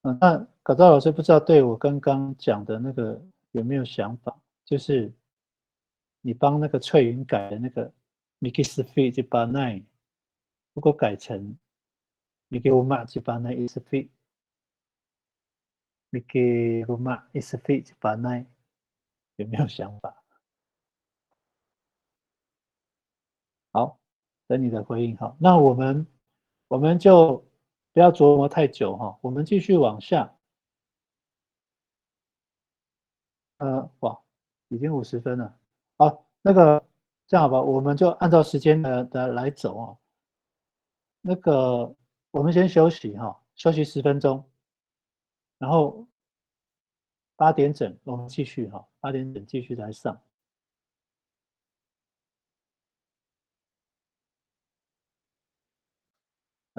A: 那搞赵老师不知道对我刚刚讲的那个有没有想法？就是你帮那个翠云改的那个 Mikisfit 8-9，如果改成 Mikiroma 8-9 is fit， Mikiroma is fit 8-9，有没有想法？好，等你的回应那我们就不要琢磨太久我们继续往下。哇，已经50分了。好，那个这样好吧，我们就按照时间的来走那个我们先休息休息10分钟，然后8点整我们继续8点整继续来上。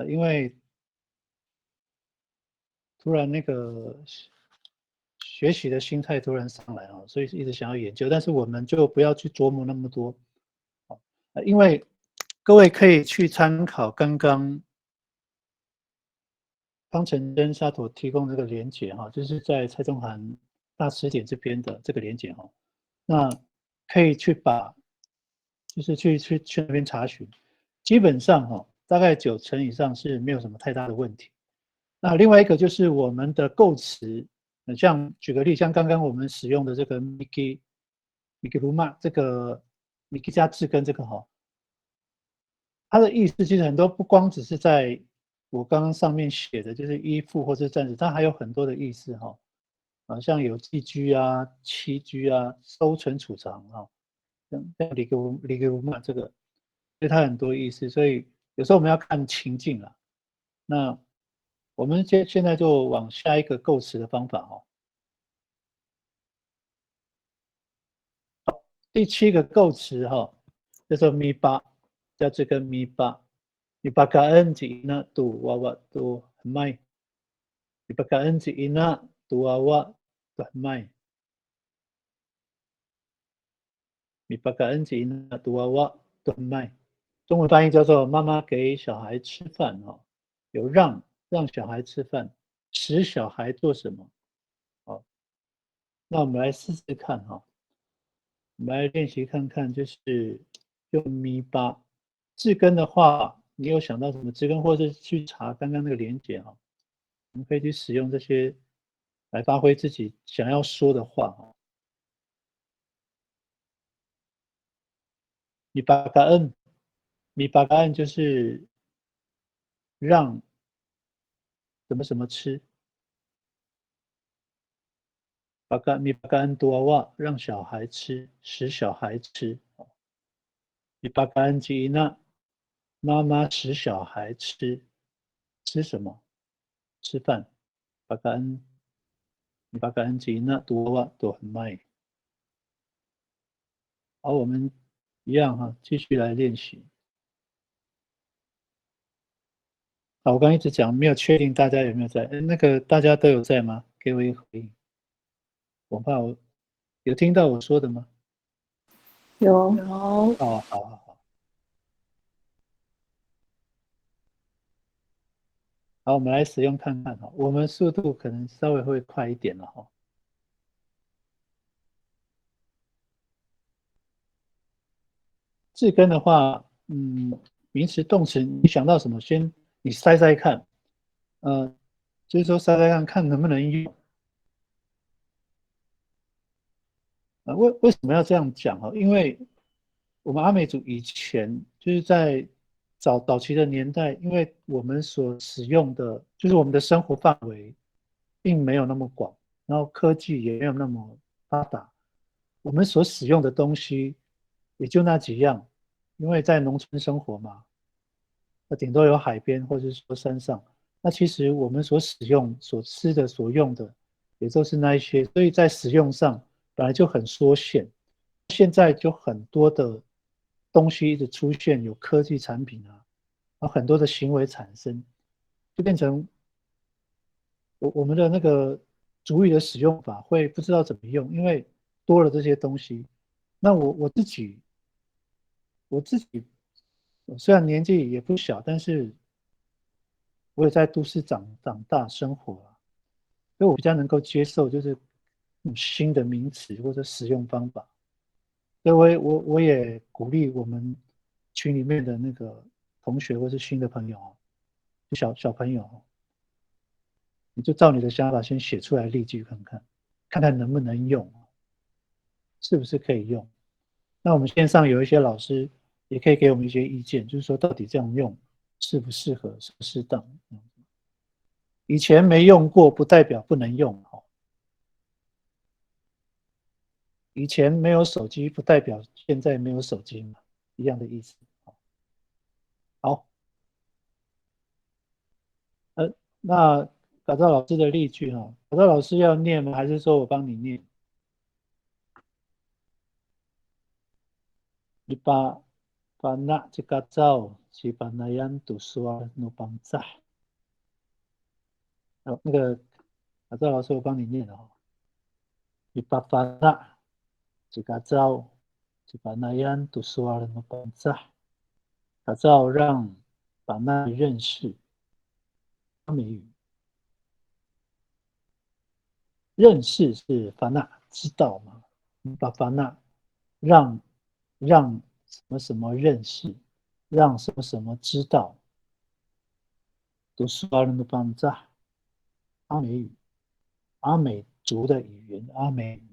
A: 因为突然那个学习的心态突然上来所以一直想要研究，但是我们就不要去琢磨那么多因为各位可以去参考刚刚方成真沙陀提供这个连结就是在蔡宗涵大词典这边的这个连结那可以去把就是去那边查询，基本上大概90%以上是没有什么太大的问题。那另外一个就是我们的构词，像举个例，像刚刚我们使用的这个 Mikiruma 这个 Miki 加字根这个它的意思其实很多不光只是在我刚刚上面写的，就是依附或是暂时，它还有很多的意思像有寄居啊、栖居啊、收存储藏像Likiruma 这个，所以它很多意思，所以有时候我们要看情境啦。那我们现在就往下一个构词的方法第7个构词叫做咪巴，叫这个咪巴。mi pakaan ci ina tu wawa tu hamay. mi pakaan ci ina tu wawa tu hamay. mi pakaan ci ina tu wawa tu hamay。中文翻译叫做妈妈给小孩吃饭哦，有让小孩吃饭，使小孩做什么？好，那我们来试试看哈，我们来练习看看，就是用咪巴字根的话，你有想到什么字根，或者是去查刚刚那个连结哈，我们可以去使用这些来发挥自己想要说的话哈。米巴嘎恩，米巴嘎恩就是让什么什么吃。米巴嘎恩多瓦让小孩吃，使小孩吃。米巴嘎恩吉那妈妈使小孩吃，吃什么？吃饭。巴嘎恩，米巴嘎恩吉那多瓦多很卖。好，我们一样哈，继续来练习。好，我刚一直讲，没有确定大家有没有在。那个大家都有在吗？给我一个回应。我怕我有听到我说的吗？
D: 有。
A: 哦，好好好。好，我们来使用看看哈。我们速度可能稍微会快一点了哈。字根的话，名词、动词，你想到什么？先你筛筛看，就是说筛筛看看能不能用。为什么要这样讲哈？因为我们阿美族以前就是在早期的年代，因为我们所使用的就是我们的生活范围并没有那么广，然后科技也没有那么发达，我们所使用的东西也就那几样，因为在农村生活嘛，那顶多有海边或者是说山上，那其实我们所使用、所吃的、所用的也都是那一些，所以在使用上本来就很缩限。现在就很多的东西一直出现，有科技产品啊，然后很多的行为产生，就变成我们的那个主语的使用法会不知道怎么用，因为多了这些东西。那我自己虽然年纪也不小，但是我也在都市长大生活啊，所以我比较能够接受就是新的名词或者使用方法。所以我也鼓励我们群里面的那个同学或是新的朋友哦，小朋友哦，你就照你的想法先写出来例句看看，看看能不能用，是不是可以用。那我们线上有一些老师也可以给我们一些意见，就是说到底这样用适不适合，适不适当。以前没用过不代表不能用哦。以前没有手机不代表现在没有手机嘛，一样的意思。好，那改造老师的例句哈，改造老师要念吗？还是说我帮你念？你把那这个照去把那样读书啊，努帮在。好，那个改造老师我帮你念哦。你把那这个照去把那样读书啊，努帮在。改造让把那认识阿美语。认识是法纳，知道吗？把法纳让什么什么认识，让什么什么知道，都是阿人的帮在阿美语，阿美族的语言，阿美语，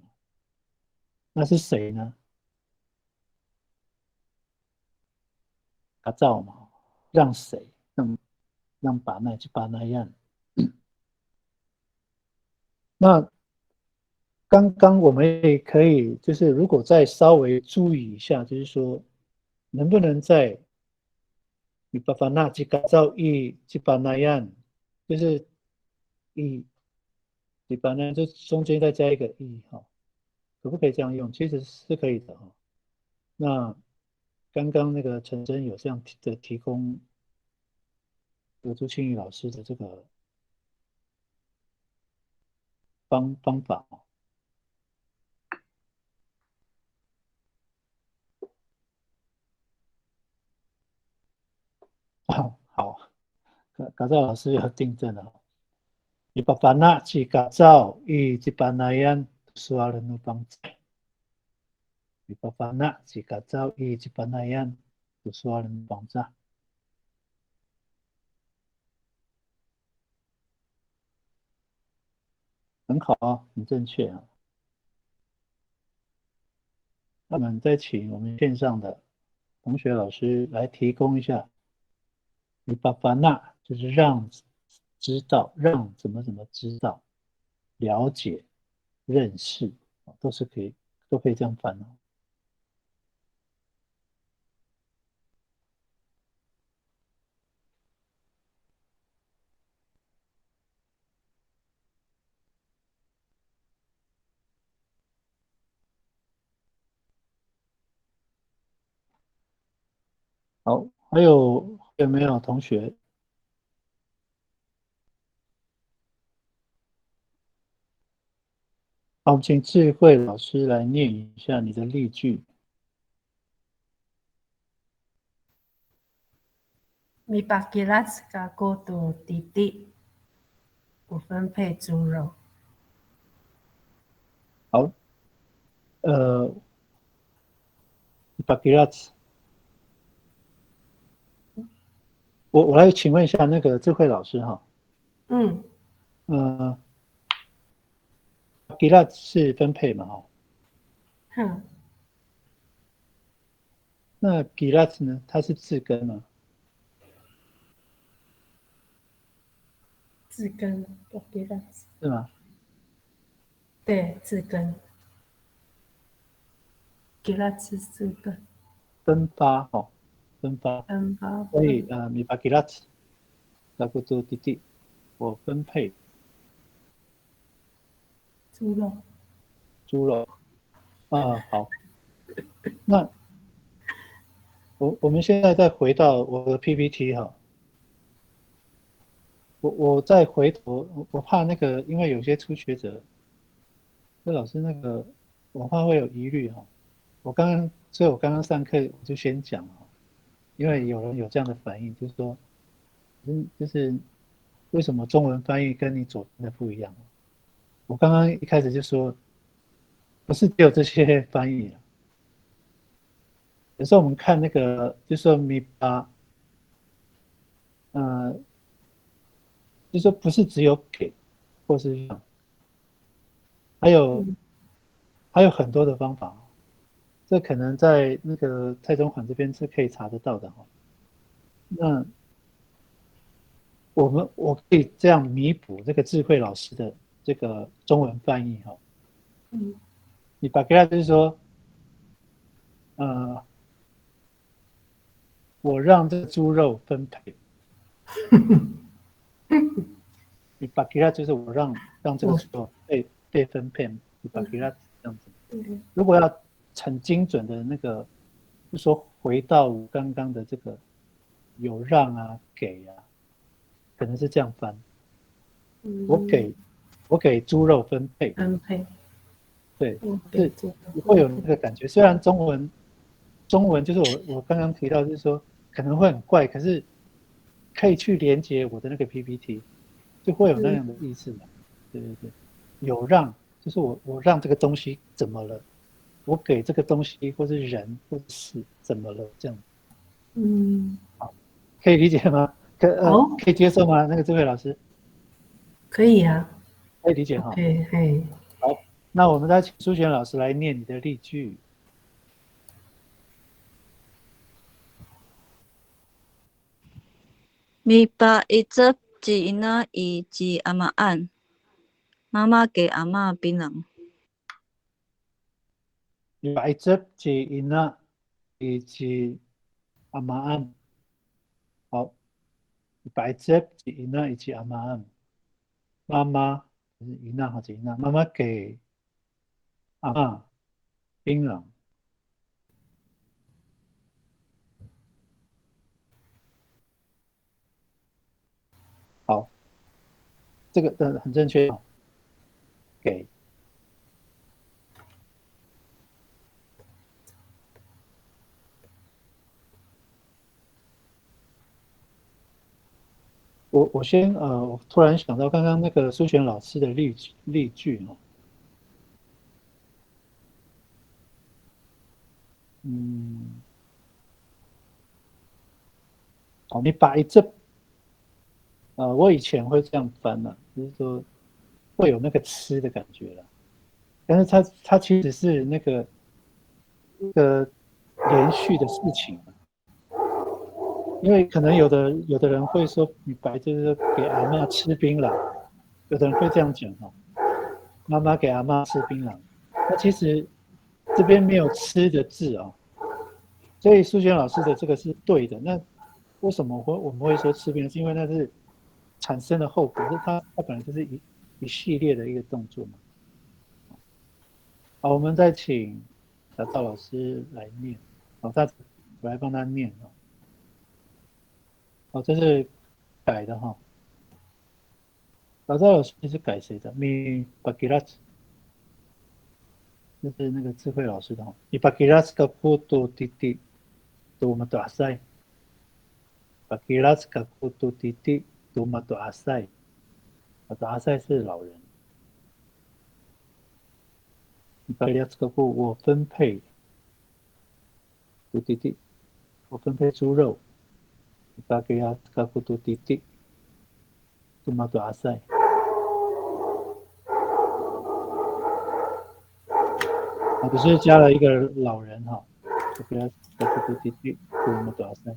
A: 那是谁呢？打造嘛，让谁？让把那就把那样。那刚刚我们也可以，就是如果再稍微注意一下，就是说，能不能在你把法那去改造去把那样，就是你把那就中间再加一个哈，可不可以这样用？其实是可以的哈。那刚刚那个陈真有这样的提供朱庆玉老师的这个方法。好，嘎造老师有订正了。Ipapana jika zao I jipanayan suara nubang. Ipapana jika zao I jipanayan suara nubang. 很好，很正确啊。那么再请我们线上的同学老师来提供一下。Ipapana 就是让知道，让怎么知道，了解、认识，都可以这样翻哦。好，还有没有同学？好，请智慧老师来念一下你的例句。
C: Mipakilat kakoto titik 不分配猪肉。
A: 好，Mipakilat，我来请问一下那个智慧老师哈。Mipakilat 是分配嘛哈？那 Gilat 呢？它是字根吗？
C: 字根 Gilat
A: 是吗？
C: 对，字根 Gilat 是字根。
A: 分发哦，分发。所以Mipakilat 那个做弟弟，我分配
C: 猪肉。
A: 猪肉好。那我们现在再回到我的 PPT 哈。我再回头，我怕那个，因为有些初学者，那老师那个，我怕会有疑虑哈。所以我刚刚上课我就先讲哈，因为有人有这样的反应，就是说，就是为什么中文翻译跟你左边的不一样？我刚刚一开始就说，不是只有这些翻译，有时候我们看那个，就说米巴，就说不是只有给，或是让，还有很多的方法，这可能在那个蔡中环这边是可以查得到的哈。那我可以这样弥补这个智慧老师的这个中文翻译哈。你把给他就是说，我让这个猪肉分配。你把给他就是我让这个猪肉被分配，你把给他这样子。如果要很精准的那个，就说回到我刚刚的这个有让啊给啊，可能是这样翻。我给猪肉分配。对，是会有那个感觉。虽然中文就是我刚刚提到，就是说可能会很怪，可是可以去连接我的那个 PPT， 就会有那样的意思嘛。对，有让就是我让这个东西怎么了，我给这个东西或是人或是事怎么了这样。好，可以理解吗？可以接受吗？那个智慧老师？
C: 可以啊，
A: 可以理解哈。好，那我们再请苏璇老师来念你的例句。
B: Mipaicep ci ina I ci amaan. Mama给阿嬷槟榔。
A: Mipaicep ci ina I ci amaan。好，Mipaicep ci ina I ci amaan。妈妈就是ina或者ina，妈妈给阿嬷槟榔。这个很正确，给。我先我突然想到刚刚那个苏璇老师的例句哦，你摆这，我以前会这样翻呢，就是说会有那个吃的感觉了，但是它其实是那个连续的事情。因为可能有的人会说，你白就是给阿嬷吃槟榔，有的人会这样讲哦，妈妈给阿嬷吃槟榔，那其实这边没有吃的字哦，所以苏璇老师的这个是对的。那为什么我们会说吃槟榔？是因为那是产生的后果，是它本来就是一系列的一个动作嘛。好，我们再请小赵老师来念，我来帮他念哦。这是改的哈。小赵老师是改谁的？米巴吉拉斯，就是那个智慧老师的哈。米巴吉拉斯卡库多弟弟，多马多阿塞。巴吉拉斯卡库多弟弟，多马多阿塞。多阿塞是老人。米巴吉拉斯卡库我分配，多弟弟，我分配猪肉。米巴吉拉斯卡库多弟弟，多马多阿塞。只是加了一个老人哈，就不要不滴滴，不那么多噻。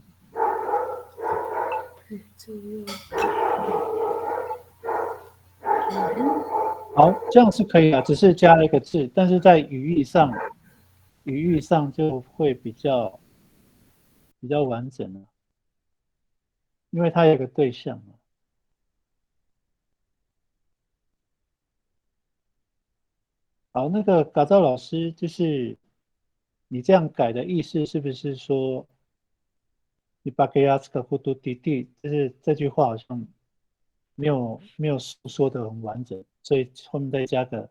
A: 好，这样是可以的，只是加了一个字，但是在语义上就会比较完整了，因为它有个对象嘛。好，那个嘎造老师，就是你这样改的意思是不是说，你把给阿斯克库多滴滴，就是这句话好像没有说的很完整，所以后面再加个，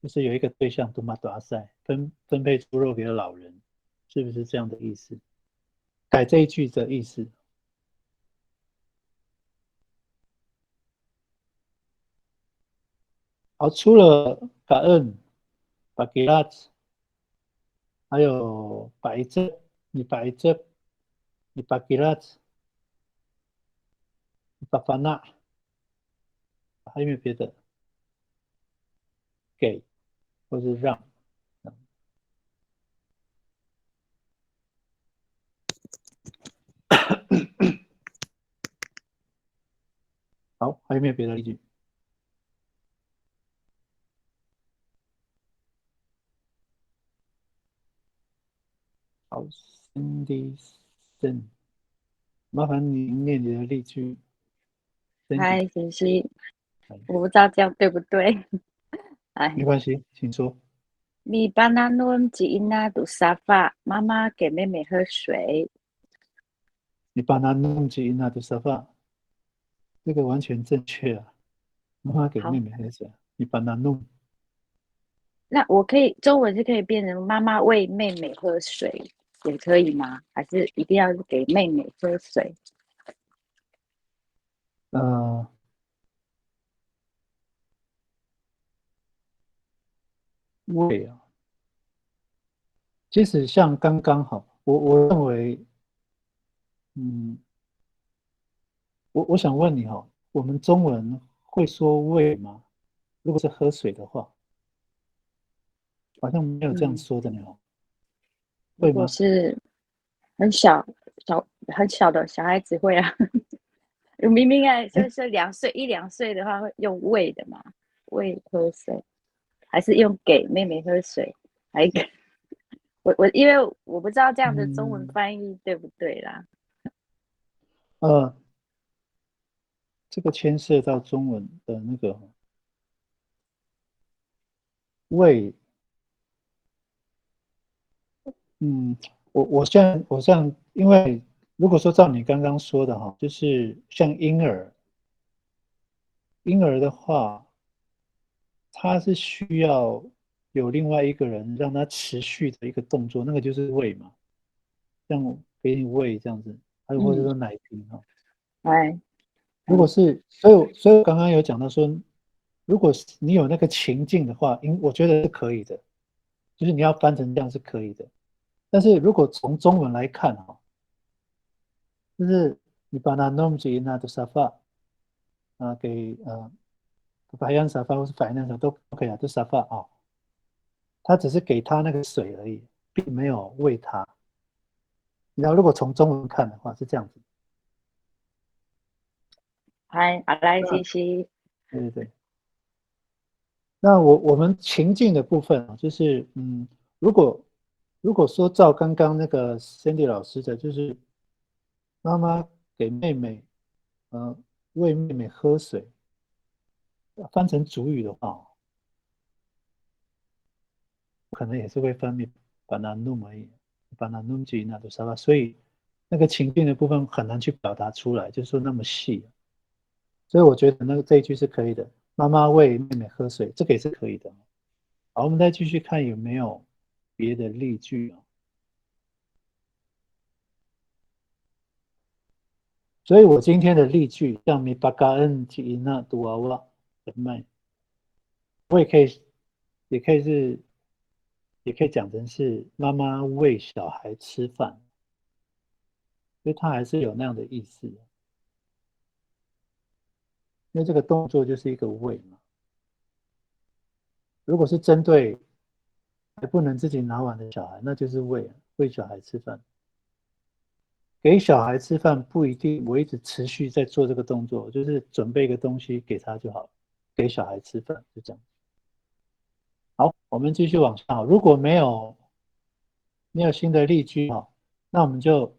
A: 就是有一个对象多马多阿塞分配猪肉给了老人，是不是这样的意思？改这一句的意思。好，除了感恩、巴吉拉兹，还有白色，你白色，你巴吉拉兹，你巴法纳，还有没有别的？给或是让？好，还有没有别的例句？好 ，Cindy Sen， 麻烦你念你的例句。
B: 嗨，欣欣，我不知道这样对不对？
A: 没关系，请说。
B: 米巴纳诺吉伊纳杜沙发，妈妈给妹妹喝水。
A: 你把它弄进那的沙发，这个完全正确啊！妈妈给妹妹喝水，你把它弄。
B: 那我可以中文是可以变成妈妈喂妹妹喝水，也可以吗？还是一定要给妹妹喝水？
A: 喂啊，其实像刚刚好，我认为，我想问你哈，我们中文会说喂吗？如果是喝水的话，好像没有这样说的呢。会
B: 如果
A: 吗？
B: 是很小的小孩子会啊，明明就是一两岁的话会用喂的嘛，喂喝水，还是用给妹妹喝水？还给因为我不知道这样的中文翻译对不对啦。
A: 这个牵涉到中文的那个喂，我现在因为如果说照你刚刚说的哈，就是像婴儿婴儿的话，他是需要有另外一个人让他持续的一个动作，那个就是喂嘛，像给你喂这样子，还有或者说奶瓶哈。
B: 哎，
A: 如果是，所以我刚刚有讲到说，如果你有那个情境的话，我觉得是可以的，就是你要翻成这样是可以的。但是如果从中文来看哈，就是你把它弄进那的沙发给白洋沙发或是白洋沙发都可以啊，就沙发啊，他只是给他那个水而已，并没有喂他。然后如果从中文看的话是这样子。
B: 嗨，阿来西西，
A: 对对对。那我们情境的部分啊，就是如果说照刚刚那个 Cindy 老师的，就是妈妈给妹妹喂妹妹喝水，翻成主语的话，可能也是会翻译把它弄而已，把它弄进那的沙发，所以那个情境的部分很难去表达出来，就是说那么细。所以我觉得那个这一句是可以的，妈妈喂妹妹喝水，这个也是可以的。好，我们再继续看有没有别的例句啊。所以我今天的例句像米巴嘎恩提伊纳杜娃娃人脉，我也可以讲成是妈妈喂小孩吃饭，所以它还是有那样的意思。因为这个动作就是一个喂嘛。如果是针对还不能自己拿碗的小孩，那就是喂小孩吃饭。给小孩吃饭不一定我一直持续在做这个动作，就是准备一个东西给他就好了。给小孩吃饭就这样。好，我们继续往下。如果没有新的例句哈，那我们就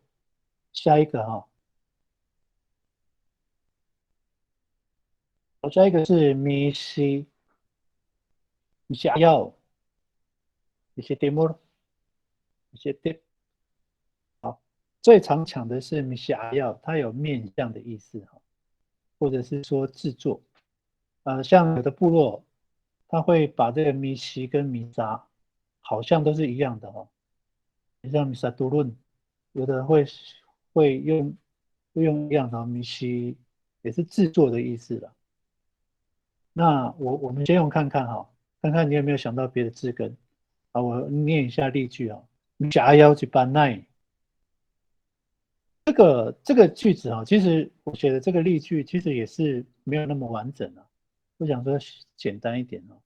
A: 下一个哈。好，下一个是米西阿耀，米西蒂莫，米西蒂。好，最常讲的是米西阿耀，它有面向的意思哈，或者是说制作。像有的部落，他会把这个米西跟米扎好像都是一样的哈，像米沙多论，有的会用一样的米西，也是制作的意思啦。那我们先用看看哈，看看你有没有想到别的字根。好，我念一下例句啊，加腰去班奈。这个句子啊，其实我写的这个例句其实也是没有那么完整啊。我想说简单一点哦，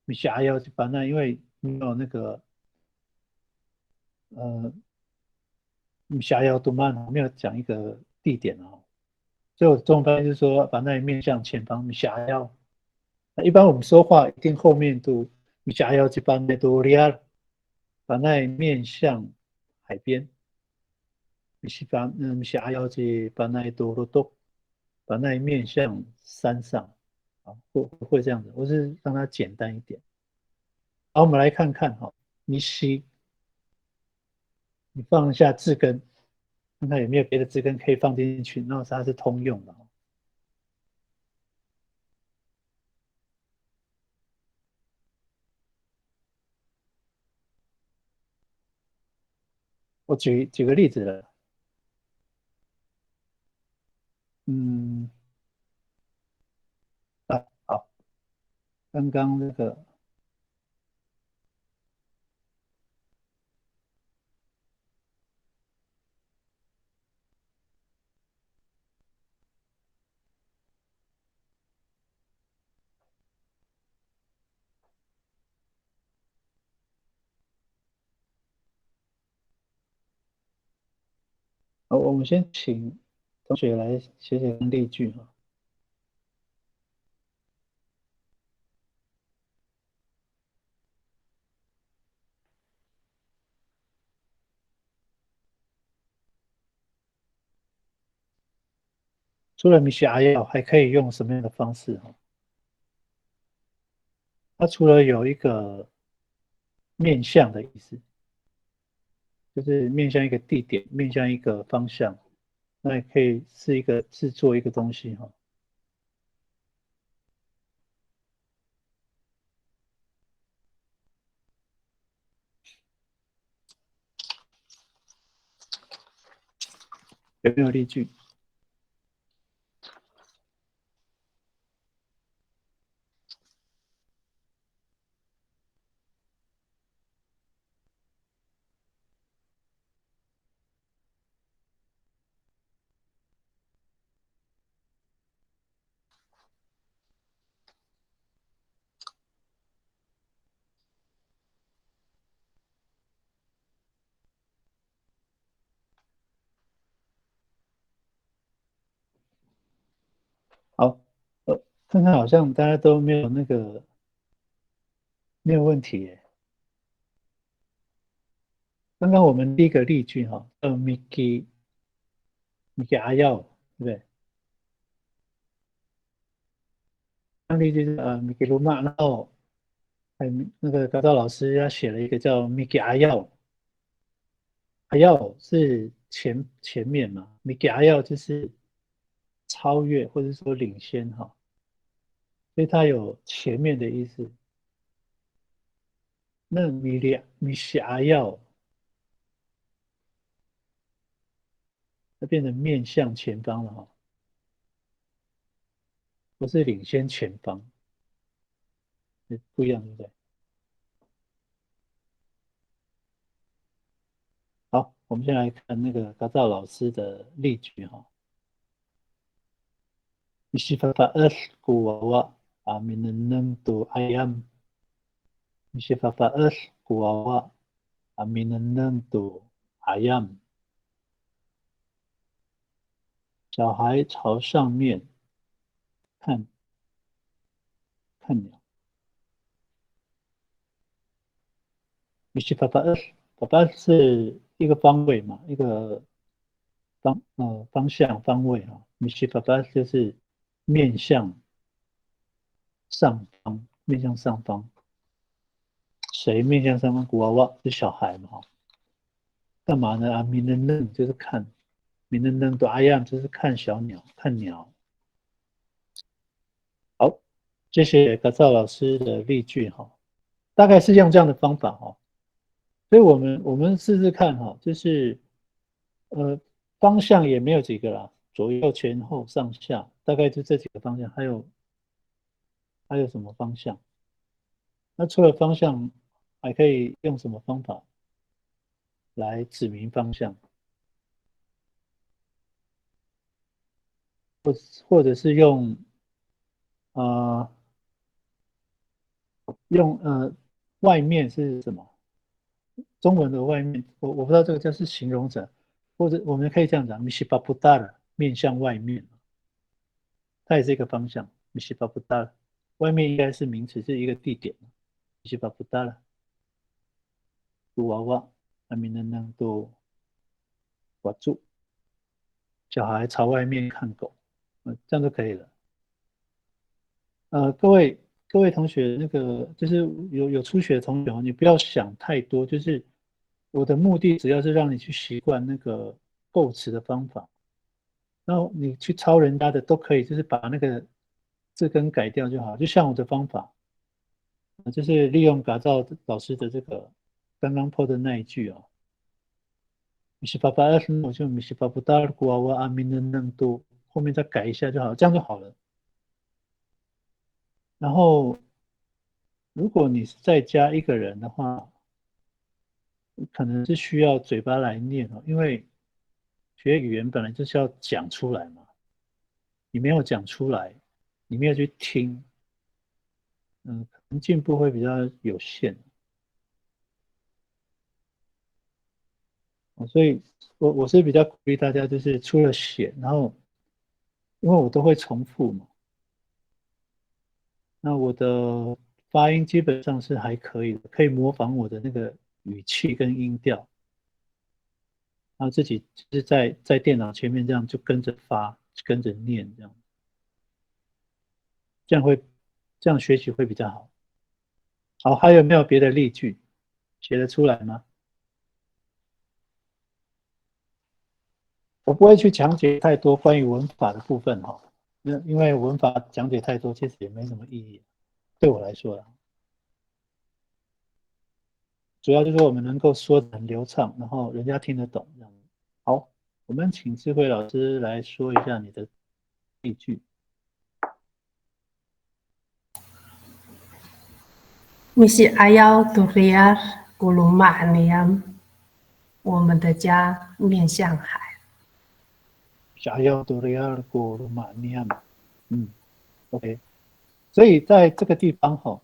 A: 你下腰去班奈，因为没有那个你下腰读慢，没有讲一个地点哦。所以我中文翻译是说，把那面向前方，你下腰。一般我们说话一定后面读米加要去班内多利亚，把那面向海边，米下要去班内多罗多，把那面向山上，啊，会这样子，我是让它简单一点。好，我们来看看哈，米西，你放一下字根，看看有没有别的字根可以放进去，那它是通用的。我举个例子了，好，刚刚那个。好，我们先请同学来写写例句哈。除了米西阿药，还可以用什么样的方式哈？它除了有一个面向的意思，就是面向一个地点，面向一个方向，那也可以是一个制作一个东西哈。有没有例句？好，看看好像大家都没有没有问题耶。刚刚我们第一个例句哈，Miki 阿耀，对不对？那例句是Miki 鲁玛，然后那个高照老师他写了一个叫 Miki 阿耀，阿耀是前面嘛，Miki 阿耀就是超越或者说领先哈，所以它有前面的意思。那米西阿耀，它变成面向前方了哈，不是领先前方，不一样，对不对？好，我们先来看那个高照老师的例句哈。Misifafaas kuwawa aminan tu ayam. Misifafaas kuwawa aminan tu ayam. 小孩朝上面看鸟。Misifafaas 是一个方位嘛，一个方向方位哈。Misifafaas 就是面向上方，面向上方。谁面向上方？古娃娃是小孩嘛？干嘛呢？啊，明人愣就是看，明人愣都哎呀，就是看小鸟，看鸟。好，谢谢格赵老师的例句哈，大概是用这样的方法哈。所以我们试试看哈，就是方向也没有几个啦，左右前后上下，大概就这几个方向。还有什么方向？那除了方向，还可以用什么方法来指明方向？或者是呃用外面是什么？中文的外面，我不知道这个叫是形容者，或者我们可以这样讲 m i s h i b a p u d a r 面向外面，它也是一个方向 m i s h i b a p u d a r 外面应该是名词，是一个地点 m i s h i b a p u d a r 布娃娃，阿米能能都抓住，小孩朝外面看狗，这样就可以了。各位同学，那个就是有初学的同学哦，你不要想太多，就是我的目的只要是让你去习惯那个构词的方法，然后你去抄人家的都可以，就是把那个字根改掉就好。就像我的方法，就是利用改造老师的这个刚刚破的那一句哦，米西巴巴二十，我就米西巴布达尔古娃娃阿明的嫩度，后面再改一下就好，这样就好了。然后如果你是再加一个人的话，可能是需要嘴巴来念哦，因为学语言本来就是要讲出来嘛，你没有讲出来，你没有去听，可能进步会比较有限。所以我是比较鼓励大家，就是除了写，然后因为我都会重复嘛，那我的发音基本上是还可以的，可以模仿我的那个语气跟音调，然后自己就是在电脑前面这样就跟着发，跟着念这样，这样会这样学习会比较好。好，还有没有别的例句写得出来吗？我不会去讲解太多关于文法的部分哈，因为文法讲解太多其实也没什么意义，对我来说啦。主要就是我们能够说得很流畅，然后人家听得懂这样。好，我们请智慧老师来说一下你的例句。
C: Misi ayau turiar guluma niam，我们的家面向海。
A: Ayau turiar guluma niam，OK， 所以在这个地方哈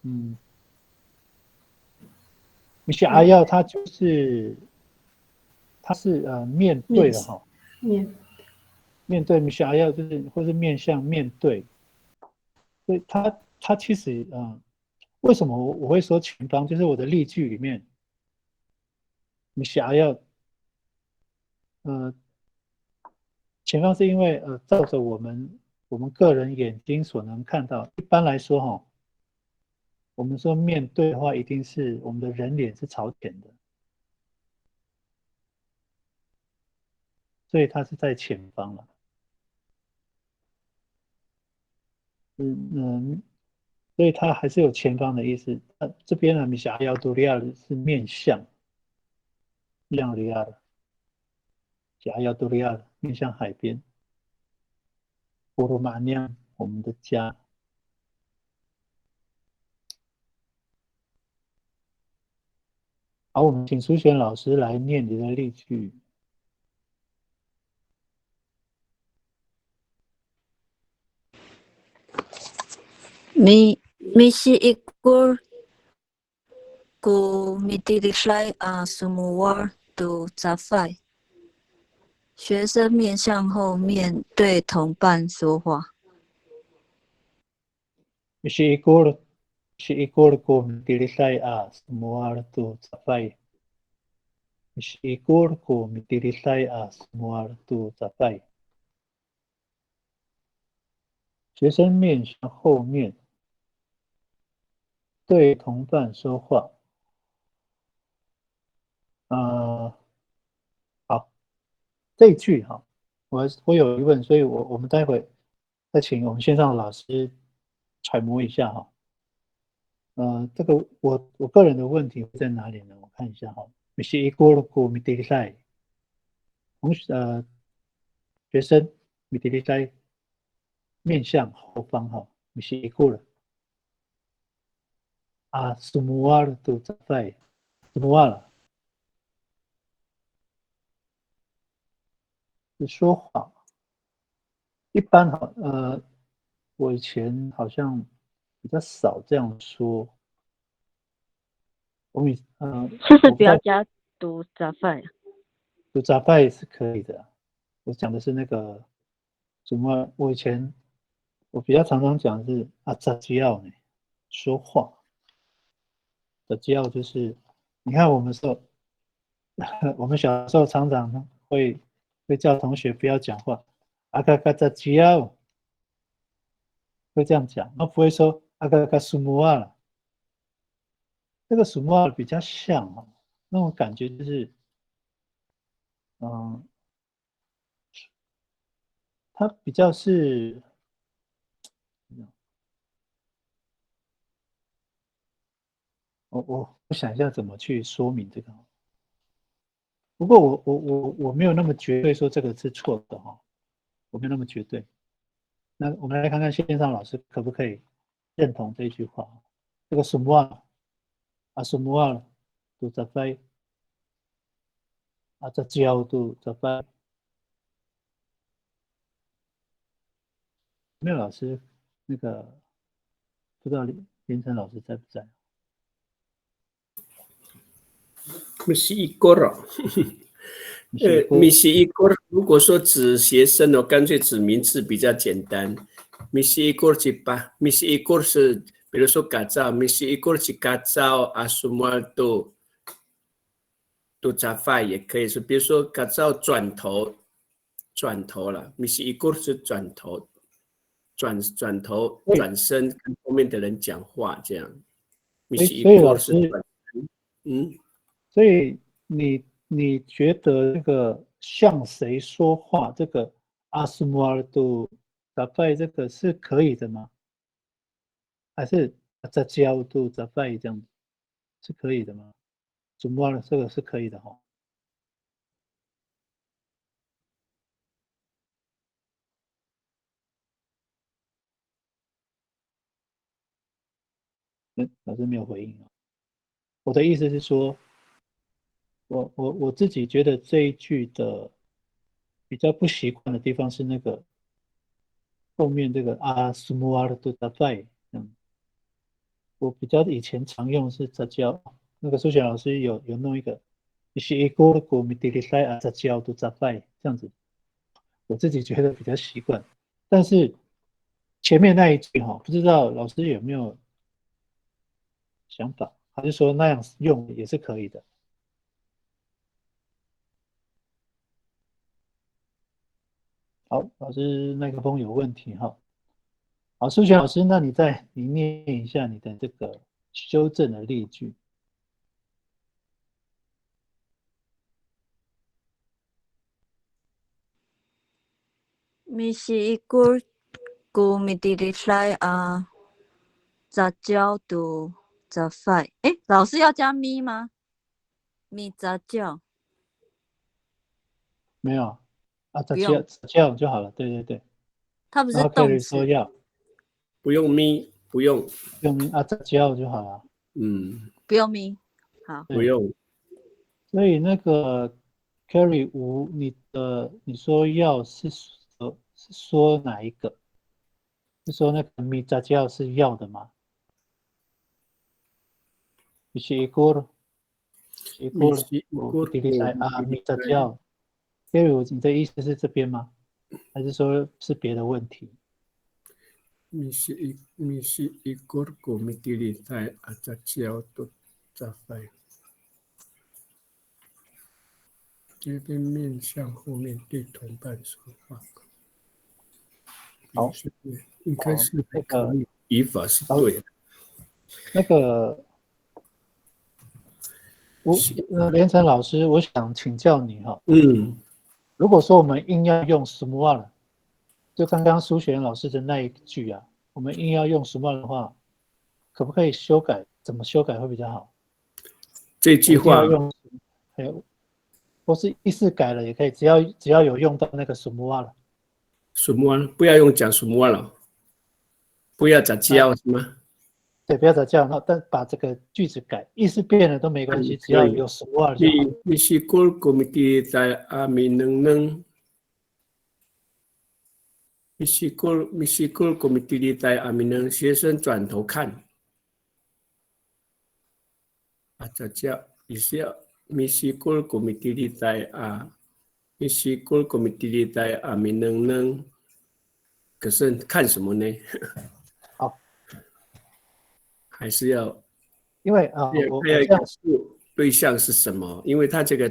A: ，Misi ayau 它就是面对的哈，面对 Misi ayau 就是或是面向面对，所以它其实为什么我会说前方？就是我的例句里面，Misi ayau，前方是因为照着我们个人眼睛所能看到，一般来说哈，我们说面对的话，一定是我们的人脸是朝前的，所以它是在前方了。所以它还是有前方的意思。这边呢，米霞要多利亚是面向，亮利亚的，霞要多利亚面向海边。波罗马尼亚，我们的家。好，我们请苏璇老师来念你的例句。
H: Misi ikur ku mitiliklay semua tu capai。学生面向后面对同伴说话。
A: Misi ikur ku mitiliklay semua tu capai。Misi ikur ku mitiliklay semua tu capai。学生面向后面对同伴说话。好，这一句哈，我有疑问，所以我们待会再请我们线上的老师揣摩一下哈。这个我个人的问题在哪里呢？我看一下哈。Misi ikur ku mitiliklay，学生 mitiliklay 面向后方哈。Misi ikur semua tu capai semua 是说谎。一般我以前好像比较少这样说。
B: 是不是不要加读杂费？
A: 读杂费是可以的。我讲的是那个什么？我比较常常讲的是杂基奥呢，说话。杂基奥就是，你看我们我们小时候常常会叫同学不要讲话，嘎杂基奥，会这样讲，而不会说嘎苏木啊了。这个苏木啊比较像那种感觉就是，它比较是，我想一下怎么去说明这个。不过我没有那么绝对说这个是错的哈，我没有那么绝对。那我们来看看线上老师可不可以认同这句话。这个semua semua tu capai jauh tu capai。没有老师，那个不知道林晨老师在不在
E: ？Misi ikur Misi ikur 如果说指学生干脆指名字比较简单。Misi ikur cipa Misi ikur 是比如说改造 Misi ikur cikacau semua tu capai 也可以是，比如说改造转头了 Misi ikur 是转头转身跟后面的人讲话这样。Misi ikur 是转身。
A: 所以你觉得这个向谁说话，这个阿斯莫尔杜扎拜这个是可以的吗？还是在教杜扎拜这样子是可以的吗？祖莫尔这个是可以的哈。老师没有回应啊。我的意思是说，我自己觉得这一句的比较不习惯的地方是那个后面这个啊苏穆阿杜达拜，我比较以前常用是杂交，那个数学老师有弄一个，是一个国米地里塞啊杂交都杂拜这样子，我自己觉得比较习惯。但是前面那一句哈，不知道老师有没有想法，还是说那样用也是可以的？好，老师麦克风有问题哈。好，数学老师，那你念一下你的这个修正的例句。
H: 咪是一股古米地里来啊，杂交读杂快。老师要加咪吗？咪杂交
A: 没有啊，
H: 不用，
A: 杂交就好了。对对对。
H: 它不是
A: 然后 Kerry
H: 动词。
A: 说要
E: 不用咪，不用，
A: 用啊杂交就好了。
H: 不用咪，好，
E: 不用。
A: 所以那个 Kerry 你说要是说哪一个？是说那个米杂交是要的吗？是一个我弟弟来啊米杂交。Kerry 你的意思是这边吗？还是说是别的问题？
E: 咪是一个古米地里在啊杂交都杂快。这边面向后面对同伴说话。
A: 好，
E: 应该是还可以，语法是对的。
A: 那个连城老师，我想请教你哈。如果说我们硬要用 small， 就刚刚苏璇老师的那一句啊，我们硬要用 small 的话，可不可以修改？怎么修改会比较好？
E: 这句话
A: 用，或是意思改了也可以，只要有用到那个 small 了。
E: small 不要用讲 small 了，不要杂交是吗？
A: 对，不要杂交，但把这个句子改，意思变了都没关系，只要有 small 就好。
E: 你是过komite在阿米能能，你是过komite在阿米能，学生转头看，啊，杂交意思要你是过komite在啊，你是过komite在阿米能能，可是看什么呢？
A: 好，
E: 还是要。
A: 因为我这样
E: 对象是什么？因为他这个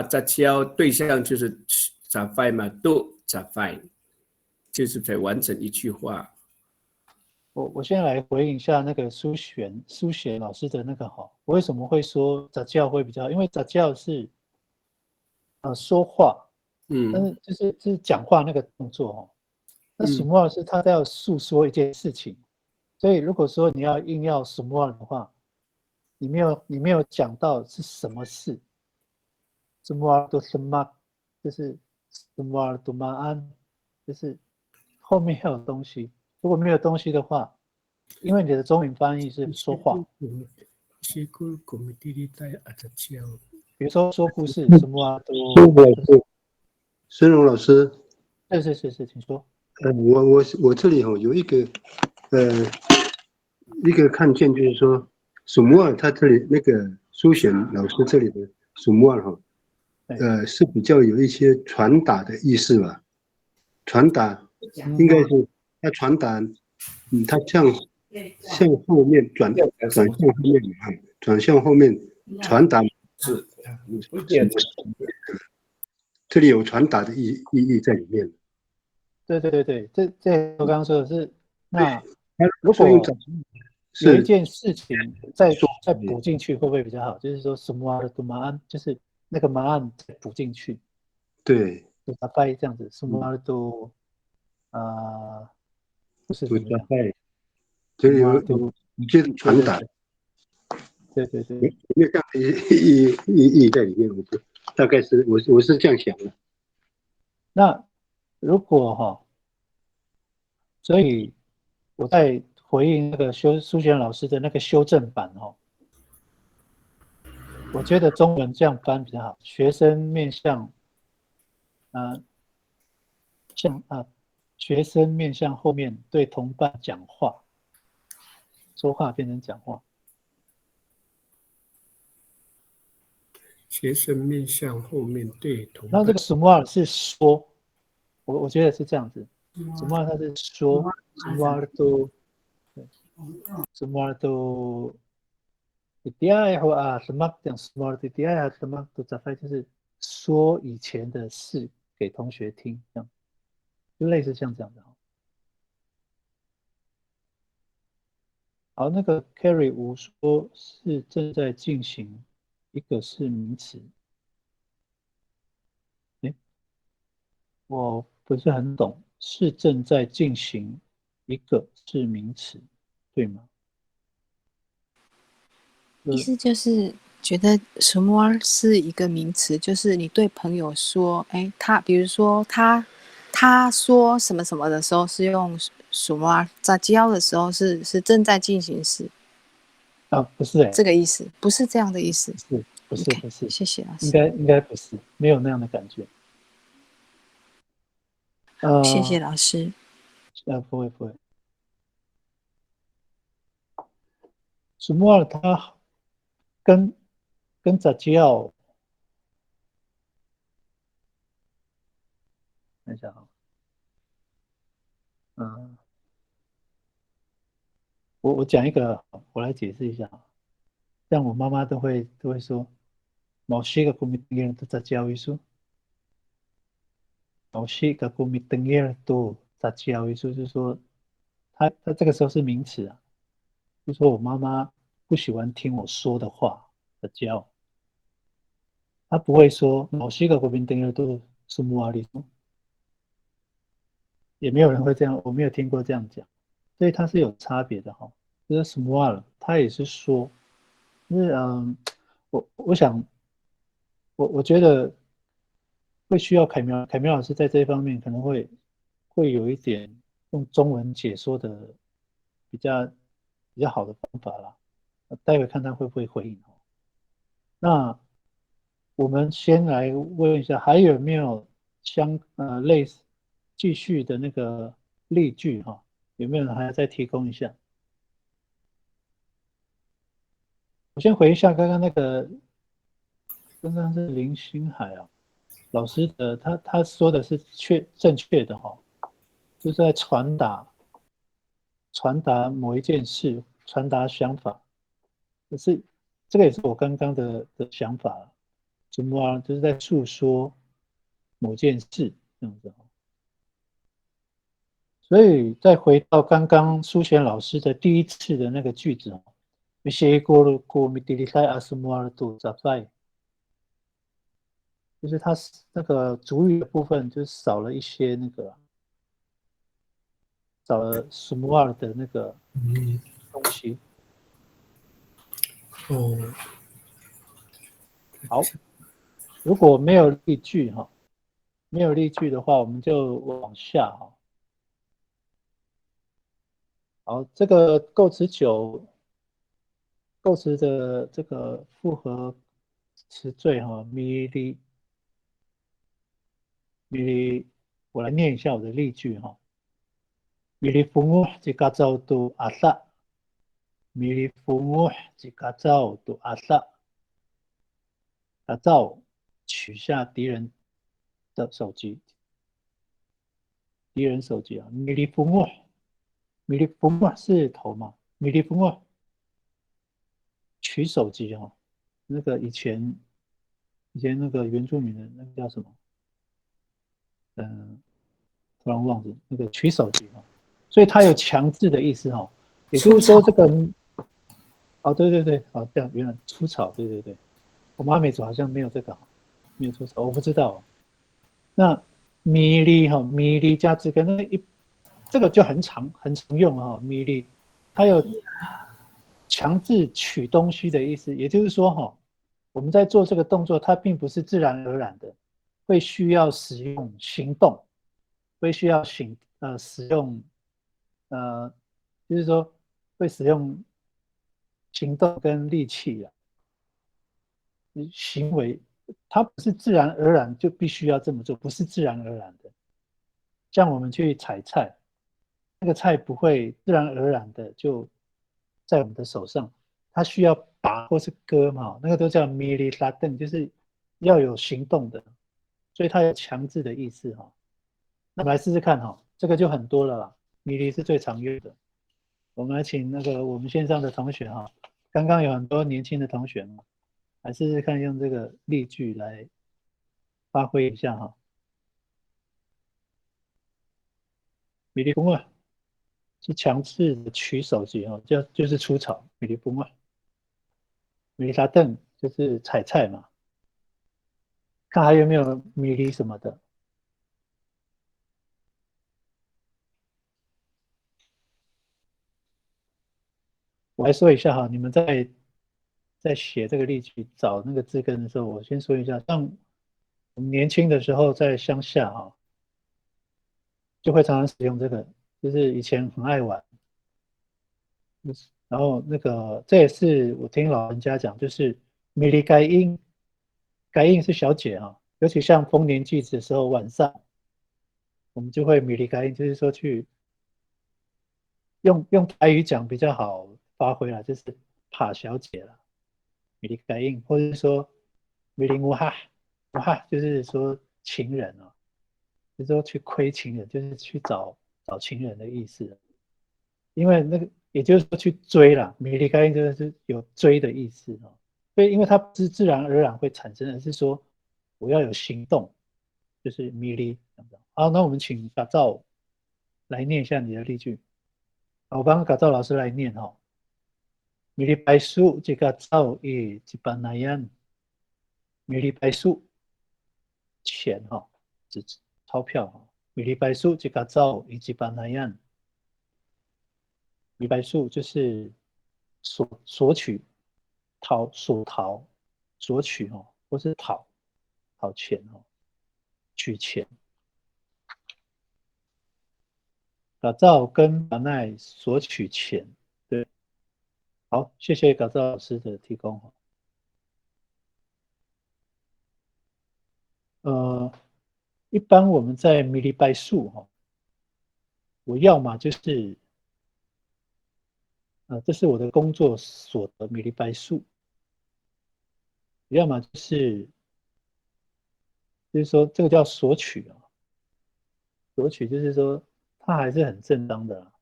E: 杂交对象就是杂快嘛，都杂快，就是得完整一句话。
A: 我先来回应一下那个苏璇老师的那个哈，我为什么会说杂交会比较？因为杂交是说话，但是就是讲话那个动作哦。那什么是他要诉说一件事情，所以如果说你要硬要什么的话，你没有讲到是什么事，什么都什么，就是什么都马安，就是后面要有东西。如果没有东西的话，因为你的中文翻译是说话，比如说说故事，什么都。
I: 孙荣老师，
A: 是，请说。
I: 我这里有一个一个看见，就是说属木尔他这里那个苏璇老师这里的属木尔是比较有一些传达的意思吧？传达应该是他传达，他向后面转向后面转向后面传达是，这里有传达的意义在里面。
A: 对，这我刚刚说的是，那如果有一件事情再补进去，会不会比较好？就是说什么的马案，就是那个马案再补进去，
I: 对，
A: 大概这样子，什么都不是怎么样，
I: 就是有这种传达，
A: 对，
I: 有没有这样的意义在里面？大概是我是这样想的。
A: 那如果所以我再回应那个苏璇老师的那个修正版哦。我觉得中文这样翻比较好，学生面向，学生面向后面对同伴讲话，说话变成讲话。
E: 学生面向后面对同伴。
A: 然后这个 smart 是说，我觉得是这样子 ，smart 它是说 ，smart 都 smart 都。Dia或smart 讲 smart dia smart 都杂费就是说以前的事给同学听，这样就类似像这样的。好，那个 Carry 5说是正在进行，一个是名词。我不是很懂，是正在进行，一个是名词，对吗？
D: 意思就是觉得什么是一个名词，就是你对朋友说，哎，他比如说他说什么什么的时候是用什么，在教的时候是正在进行时。
A: 不是
D: 这个意思，不是这样的意思。
A: 不是，不是。
D: 谢谢老师。
A: 应该不是，没有那样的感觉。
D: 谢谢老师。
A: 不会。什么它跟杂交，等一下啊，我讲一个，我来解释一下。像我妈妈都会说，某些个国民党员都杂交一说，某些个国民党员都杂交一说，就是说，他这个时候是名词啊，就说我妈妈不喜欢听我说的话杂交，他不会说某些个国民党员都是木阿里，也没有人会这样，我没有听过这样讲，所以它是有差别的哈。就是 small， 他也是说，就是我想，我觉得会需要凯苗老师在这一方面可能会有一点用中文解说的比较好的方法啦。待会看他会不会回应。那我们先来问一下，还有没有类似继续的那个例句哈？有没有人还要再提供一下？我先回一下刚刚那个，刚刚是林星海啊老师的，他说的是正确的哈，就是在传达某一件事，传达想法，可是这个也是我刚刚的想法，怎么啊？就是在诉说某件事这样子。所以再回到刚刚苏贤老师的第一次的那个句子哦，就是他那个主语的部分就是少了一些那个，少了 small 的那个东西。好，如果没有例句哈，没有例句的话，我们就往下哈。好，这个构词9，构词的这个复合词缀哈，米哩，我来念一下我的例句哈。米哩父母一家走到阿萨，米哩父母一家走到阿萨，打造取下敌人的手机，敌人手机啊，米哩父母是头嘛，米哩父母取手机哈，那个以前那个原住民的那个叫什么？突然忘记那个取手机哈，所以它有强制的意思哈，也就是说这个，对，好，这样原来出草，对，我妈美组好像没有这个，没有出草，我不知道。那米粒加这个这个就很常用哈，米粒，它有强制取东西的意思，也就是说哈，我们在做这个动作，它并不是自然而然的，会需要使用行动，会需要使用就是说会使用行动跟力气啊，行为，它不是自然而然就必须要这么做，不是自然而然的。像我们去采菜，那个菜不会自然而然的就在我们的手上，它需要拔或是割嘛，那个都叫米利拉顿，就是要有行动的，所以它有强制的意思哈。那我们来试试看哈，这个就很多了啦，米利是最常用的。我们来请那个我们线上的同学哈，刚刚有很多年轻的同学嘛，来试试看用这个例句来发挥一下哈。米利公啊，是强制的取手机哈，就是除草，米利公啊，米利沙邓就是采菜嘛，看还有没有米利什么的。我来说一下哈，你们在写这个例句找那个字根的时候，我先说一下，像我们年轻的时候在乡下哈，就会常常使用这个，就是以前很爱玩，然后那个这也是我听老人家讲，就是米莉盖因，盖因是小姐哈，尤其像丰年祭子的时候，晚上我们就会米莉盖因，就是说去用台语讲比较好发挥啦，就是怕小姐啦，米莉盖因，或者是说米莉乌哈，乌哈就是说情人哦，就是说去窥情人，就是去找情人的意思。因为那个也就是说去追啦，米利盖因就是有追的意思哦。所以因为它不是自然而然会产生的，是说我要有行动，就是米利。好，那我们请嘎造来念一下你的例句。好，我帮嘎造老师来念哈。米利白树这个造以吉班那样，米利白树钱哈，纸钞票哈，米利白树这个造以吉班那样。米白树就是索取、讨、索取哦，或是讨钱哦，取钱。打造跟把奈索取钱，对，好，谢谢改造老师的提供哈。一般我们在米利拜数哈，我要么就是这是我的工作所得米利拜数，要么就是说这个叫索取啊，索取就是说它还是很正当的，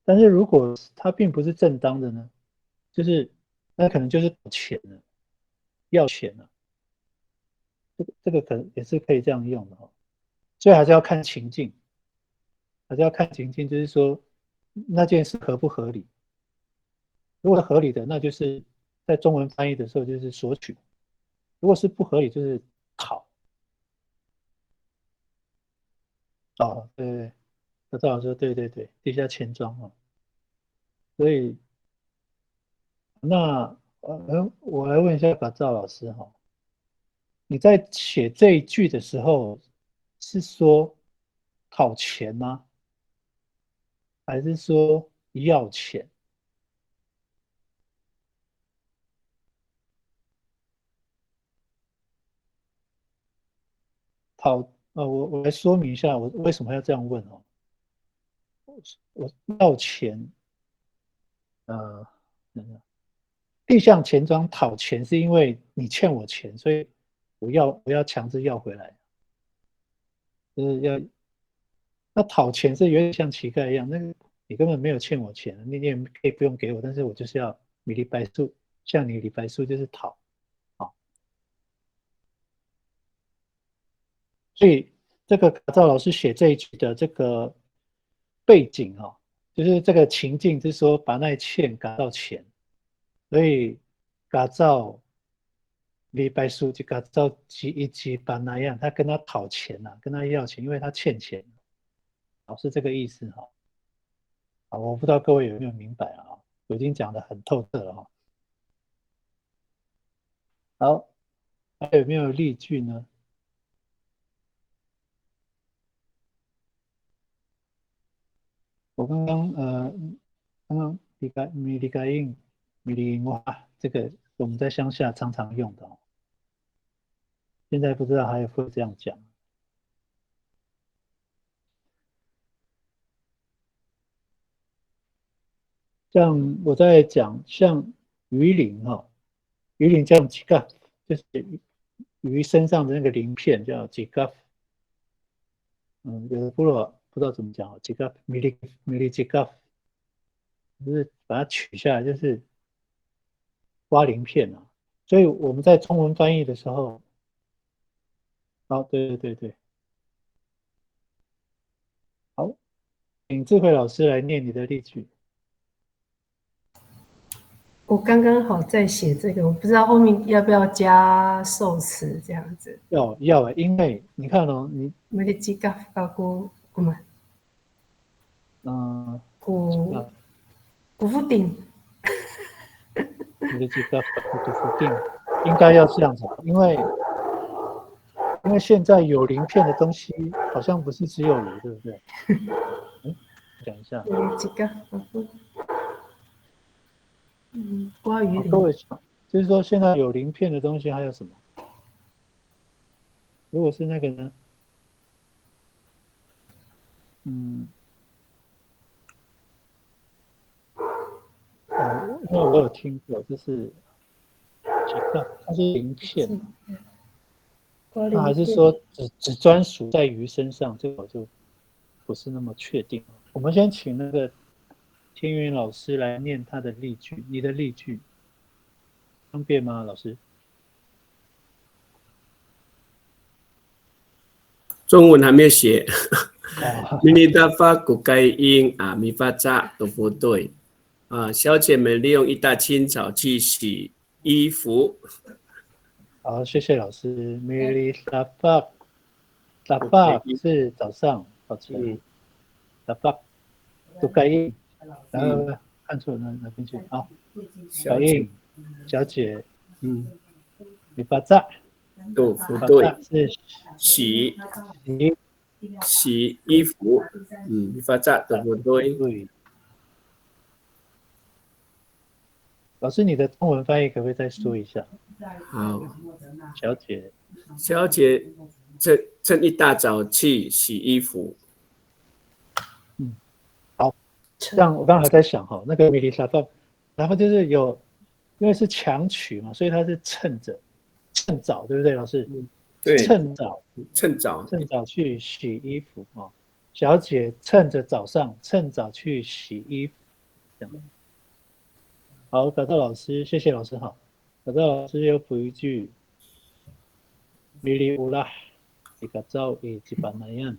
A: 但是如果它并不是正当的呢，就是那可能就是钱了，要钱了，这个可能也是可以这样用的哈，所以还是要看情境，还是要看情境，就是说那件事合不合理。如果是合理的，那就是在中文翻译的时候就是索取；如果是不合理，就是讨。哦，对对对，赵老师，对对对，地下钱庄哦。所以那我来问一下把赵老师哈，你在写这一句的时候是说讨钱吗？还是说要钱？讨我来说明一下我为什么要这样问哦。我要钱，呃，地向钱庄讨钱是因为你欠我钱，所以我要强制要回来，就是要那讨钱是有点像乞丐一样，那个你根本没有欠我钱，你也可以不用给我，但是我就是要米粒白素，像你李白素就是讨啊，所以这个赵老师写这一句的这个背景哦，就是这个情境是说把那欠赶到钱，所以嘎造李白书就嘎造一级把那样，他跟他讨钱呐、跟他要钱，因为他欠钱，老是这个意思哈。啊，我不知道各位有没有明白啊？我已经讲得很透彻了哈。好，还有没有例句呢？我刚刚米利盖因、米利因哇，这个我们在乡下常常用的哦。现在不知道还有会这样讲。像我在讲，像鱼鳞哈，鱼鳞叫几个，就是鱼身上的那个鳞片叫几个。有的部落不知道怎么讲，几个米利几个，就是把它取下来，就是刮鳞片啊。所以我们在中文翻译的时候，对，好，请智慧老师来念你的例句。
C: 我刚刚好在写这个，我不知道后面要不要加受词这样子。
A: 要，因为你看哦，你
C: 没得几个法国我们古福鼎，
A: 你的几个古福定应该要这样子，因为现在有鳞片的东西好像不是只有鱼，对不对？讲一下。
C: 几个法国。刮鱼鳞。
A: 各位，就是说现在有鳞片的东西还有什么？如果是那个呢？因为我有听过，就是几个，它是鳞片，那还是说只专属在鱼身上？这个我就不是那么确定。我们先请那个天云老师来念他的例句，你的例句方便吗，老师？
E: 中文还没有写。米利达发古盖因啊，米发扎都不对啊。小姐们利用一大清早去洗衣服。
A: 好，谢谢老师。米利达发是早上，早晨。达发古盖因，然后看错哪边去？好，小英，小姐，米发扎。
E: 都不对，
A: 是
E: 洗衣服，米发扎都不对。
A: 对，老师，你的中文翻译可不可以再说一下？
E: 好，
A: 小姐
E: 趁一大早去洗衣服。
A: 好，像我刚才在想哈，那个米利沙发，然后就是有，因为是强取嘛，所以它是趁早，对不对，老师？
E: 对，
A: 趁早去洗衣服啊，小姐趁早去洗衣服，这样。好，搞到老师，谢谢老师好。搞到老师又补一句，米利乌拉，一个早一几班那样，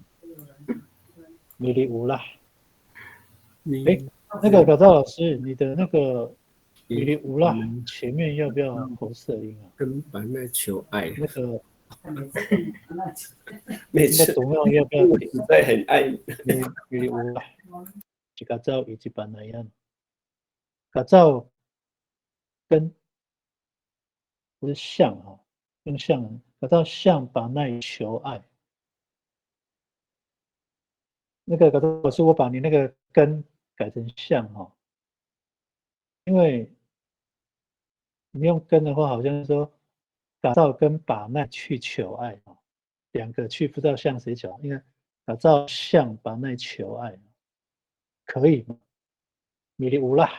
A: 米利乌拉。那个搞到老师，你的那个米利乌拉前面要不要喉塞音啊？
E: 跟班奈求爱。
A: 那个。
E: 每次
A: 总要不要
E: 我实在很爱
A: 米乌拉，一个早一几班那样，个早跟不是像哈，更像个早像把奈求爱。那个老师，我把你那个跟改成像哈，因为你用跟的话，好像是说打造跟把奈去求爱啊，两个去不知道向谁求，应该打造像把奈求爱，可以吗？米利乌拉，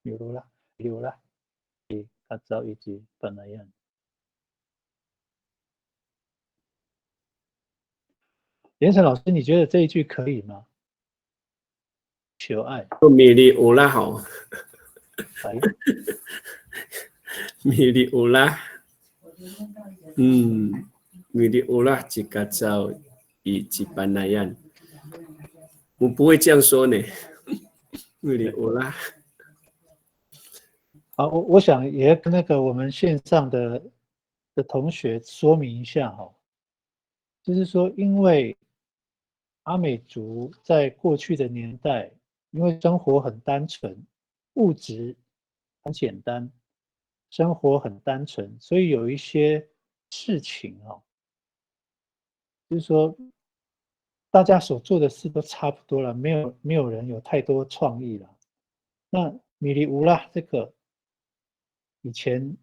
A: 米卢拉，米卢拉，打造以及把那样。连城老师，你觉得这一句可以吗？求爱。
E: 米利乌拉好。米利乌拉，米利乌拉几个早以及班那样，我不会这样说呢。米利乌拉。
A: 好，我想也跟那个我们线上的同学说明一下哈，就是说，因为阿美族在过去的年代，因为生活很单纯，物质很简单，生活很单纯，所以有一些事情就是说，大家所做的事都差不多了，没有人有太多创意了。那米利乌拉这个以前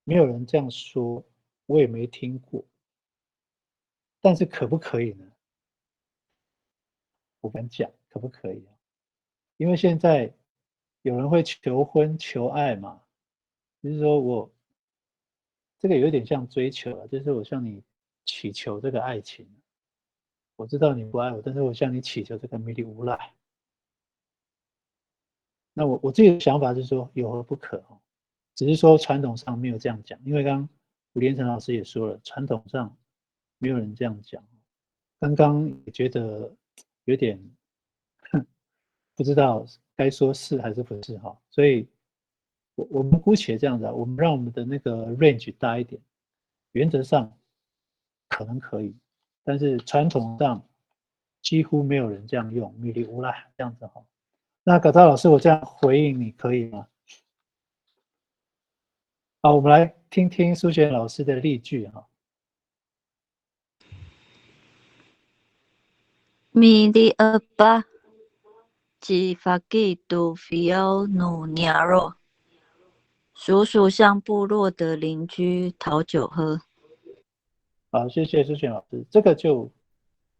A: 没有人这样说，我也没听过。但是可不可以呢？我敢讲，可不可以啊？因为现在有人会求婚、求爱嘛，就是说我这个有点像追求啊，就是我向你祈求这个爱情。我知道你不爱我，但是我向你祈求这个米利乌拉。那我自己的想法是说，有何不可哦？只是说传统上没有这样讲，因为刚刚吴连成老师也说了，传统上没有人这样讲。刚刚也觉得有点不知道该说是还是不是哈，所以我们姑且这样子啊，我们让我们的那个 range 大一点，原则上可能可以，但是传统上几乎没有人这样用米利乌拉这样子哈。那葛涛老师，我这样回应你可以吗？好，我们来听听苏璇老师的例句哈。
H: 米利阿巴吉法吉杜菲奥努尼亚罗，叔叔向部落的邻居讨酒喝。
A: 好，谢谢苏璇老师，这个就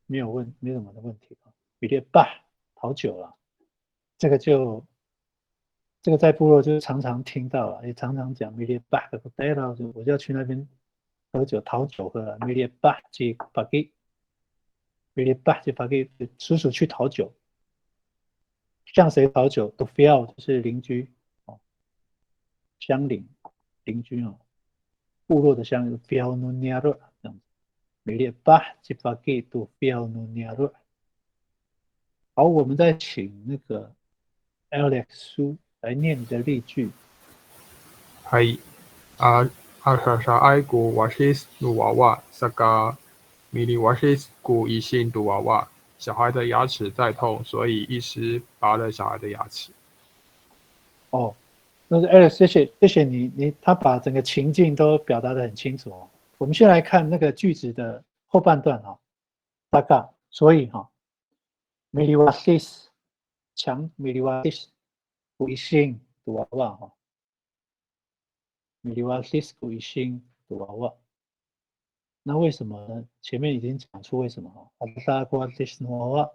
A: 没什么的问题啊。比列巴讨酒了，这个在部落就常常听到了，也常常讲米列巴的带到，我就要去那边喝酒讨酒喝了。米列巴去法给，米列巴去法给叔叔去讨酒，向谁讨酒？都非要就是邻居哦，乡邻邻居哦，部落的乡邻非要努尼亚罗这样子。米列巴去法给都非要努尼亚罗。好，我们再请那个 Alex 苏来念你的例句。
J: 係阿埃古瓦西斯努娃娃萨嘎米利瓦西斯古一心杜娃娃，小孩的牙齿在痛，所以医师拔了小孩的牙齿。
A: 哦，那是 Alex， 谢谢你，他把整个情境都表达得很清楚哦。我们先来看那个句子的后半段哈，大概，所以哈。Miliwasis 强 Miliwasis 古星的娃娃哈 Miliwasis 古星的娃娃，那为什么呢？前面已经讲出为什么哈。Atasaquasis 娃娃，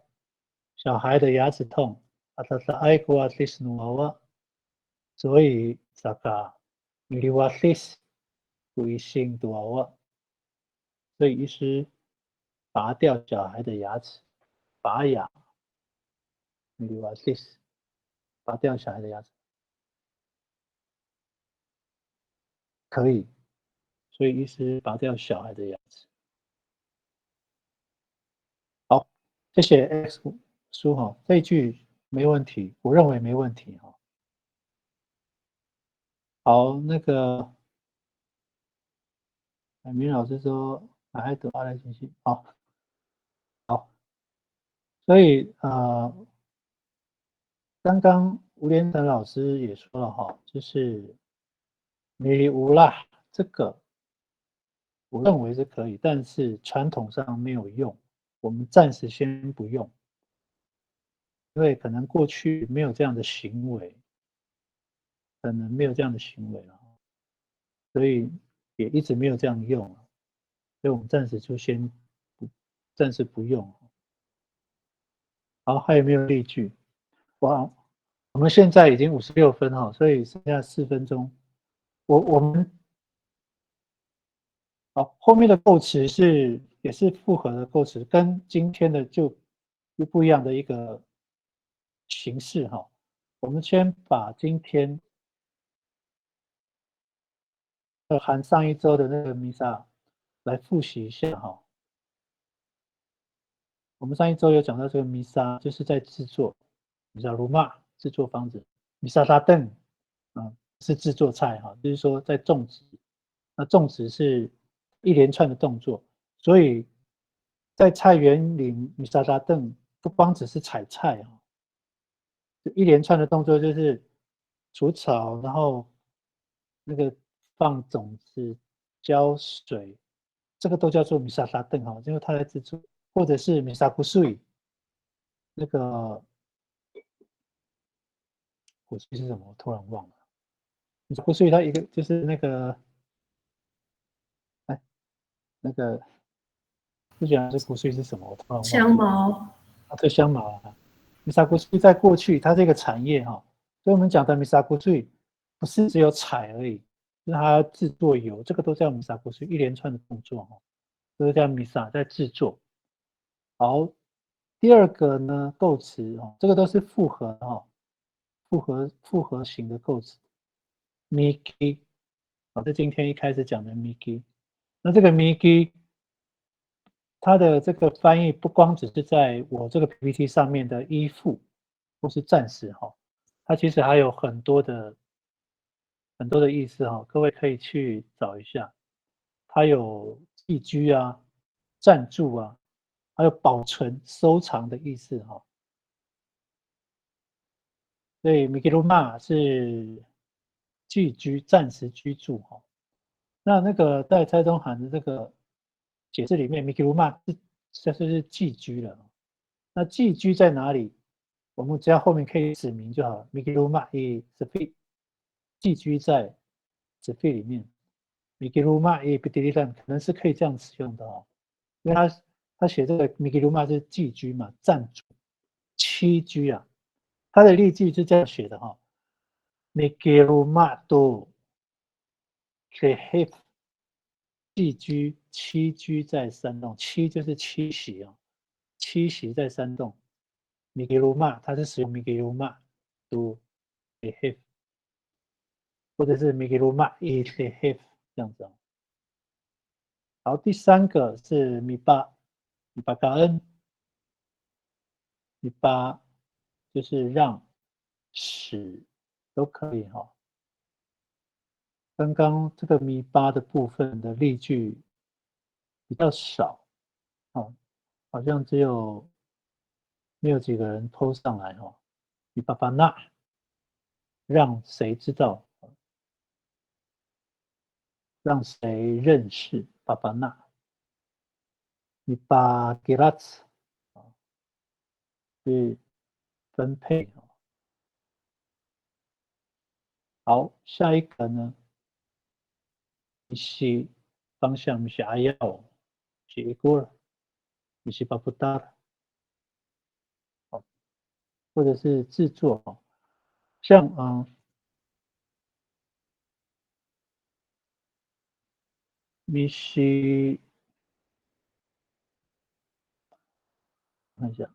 A: 小孩的牙齿痛。Atasaquasis 娃娃，所以这个 Miliwasis 古星的娃娃，所以医师拔掉小孩的牙齿，拔牙。Miliwasis 拔掉小孩的牙齿可以，所以医师拔掉小孩的牙齿。好，谢谢 X 叔哈，这一句没问题，我认为没问题哈。好，那个海明老师说还得阿赖信息，好，所以刚刚吴连成老师也说了哈，就是米里乌拉这个，我认为是可以，但是传统上没有用，我们暂时先不用，因为可能过去没有这样的行为，可能没有这样的行为了，所以也一直没有这样用，所以我们暂时就先暂时不用。好，还有没有例句？哇，我们现在已经56分哈，所以剩下4分钟。我们好，后面的构词也是复合的构词，跟今天的就不一样的一个形式哈。我们先把今天含上一周的那个弥撒来复习一下哈。我们上一周有讲到这个弥撒，就是在制作弥撒鲁玛制作方子，弥撒沙邓是制作菜哈，就是说在种植，那种植是一连串的动作，所以在菜园里弥撒沙邓不光只是采菜哈，就一连串的动作就是除草，然后那个放种子、浇水，这个都叫做弥撒沙邓哈，因为它在制作。或者是 misakusui， 那个古诗是什么？我突然忘了。misakusui 它一个就是那个，哎，那个不讲这古诗是什么？我突然忘了。
C: 香茅
A: 啊，对，香茅啊。misakusui 在过去它这个产业哈，所以我们讲的 misakusui 不是只有采而已，就是它要制作油，这个都叫 misakusui， 一连串的动作哈，都叫 misa 在制作。好，第二个呢，构词哦，这个都是复合哈，复合型的构词 ，miki， 好，这今天一开始讲的 miki， 那这个 miki， 它的这个翻译不光只是在我这个 PPT 上面的依附或是暂时哈，它其实还有很多的意思哈，各位可以去找一下，它有寄居啊、暂住啊。还有保存、收藏的意思哈，所以 mikiruma 是寄居、暂时居住哈。那个在蔡宗涵的这个解释里面 ，mikiruma 是寄居了。那寄居在哪里？我们只要后面可以指明就好。mikiruma i sepi 寄居在 sepi 里面 ，mikiruma i bidililan 可能是可以这样使用的哦，因为他写这个 mikiruma 是寄居嘛，暂住、栖居啊，他的例句是这样写的哈 ，mikiruma do kehif 寄居、栖居在山洞，栖就是栖息啊，栖息在山洞 ，mikiruma 它是使用 mikiruma do kehif， 或者是 mikiruma i kehif 这样子啊。好，第三个是米巴感恩，米巴就是让、使都可以哈。刚刚这个米巴的部分的例句比较少，哦，好像没有几个人 po 上来哈。米巴巴那让谁知道？让谁认识？巴巴那。米巴给拉兹啊，去分配。好，下一个呢？是方向，是阿耀，是一个，是巴布达，好，或者是制作，像米西，看一下。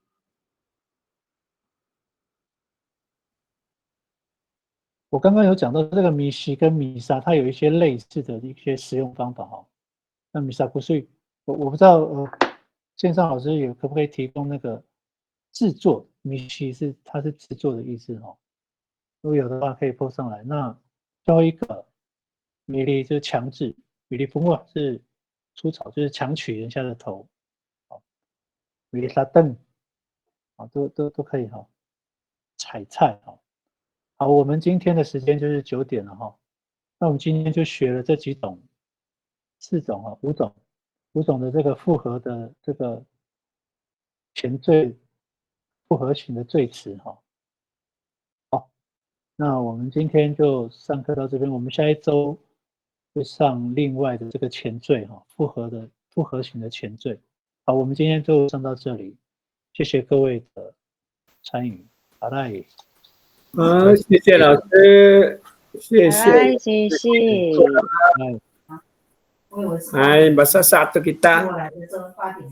A: 我刚刚有讲到这个米西跟米沙，它有一些类似的一些使用方法哈。那米沙不是我不知道线上老师可不可以提供那个制作米西它是制作的意思哈。如果有的话可以 po 上来。那最后一个米利就是强制，米利风啊是出草，就是强取人家的头。好，米利沙邓，啊都可以哈。采菜哈。好，我们今天的时间就是9点了哈。那我们今天就学了这几种，4种啊，5种的这个复合的这个前缀复合型的缀词哈。好，那我们今天就上课到这边，我们下一周会上另外的这个前缀哈，复合型的前缀。好，我们今天就上到这里，谢谢各位的参与，好嘞。
E: 好，谢谢老师，谢谢，
B: 谢谢。
E: Ay, basta sa ato kita.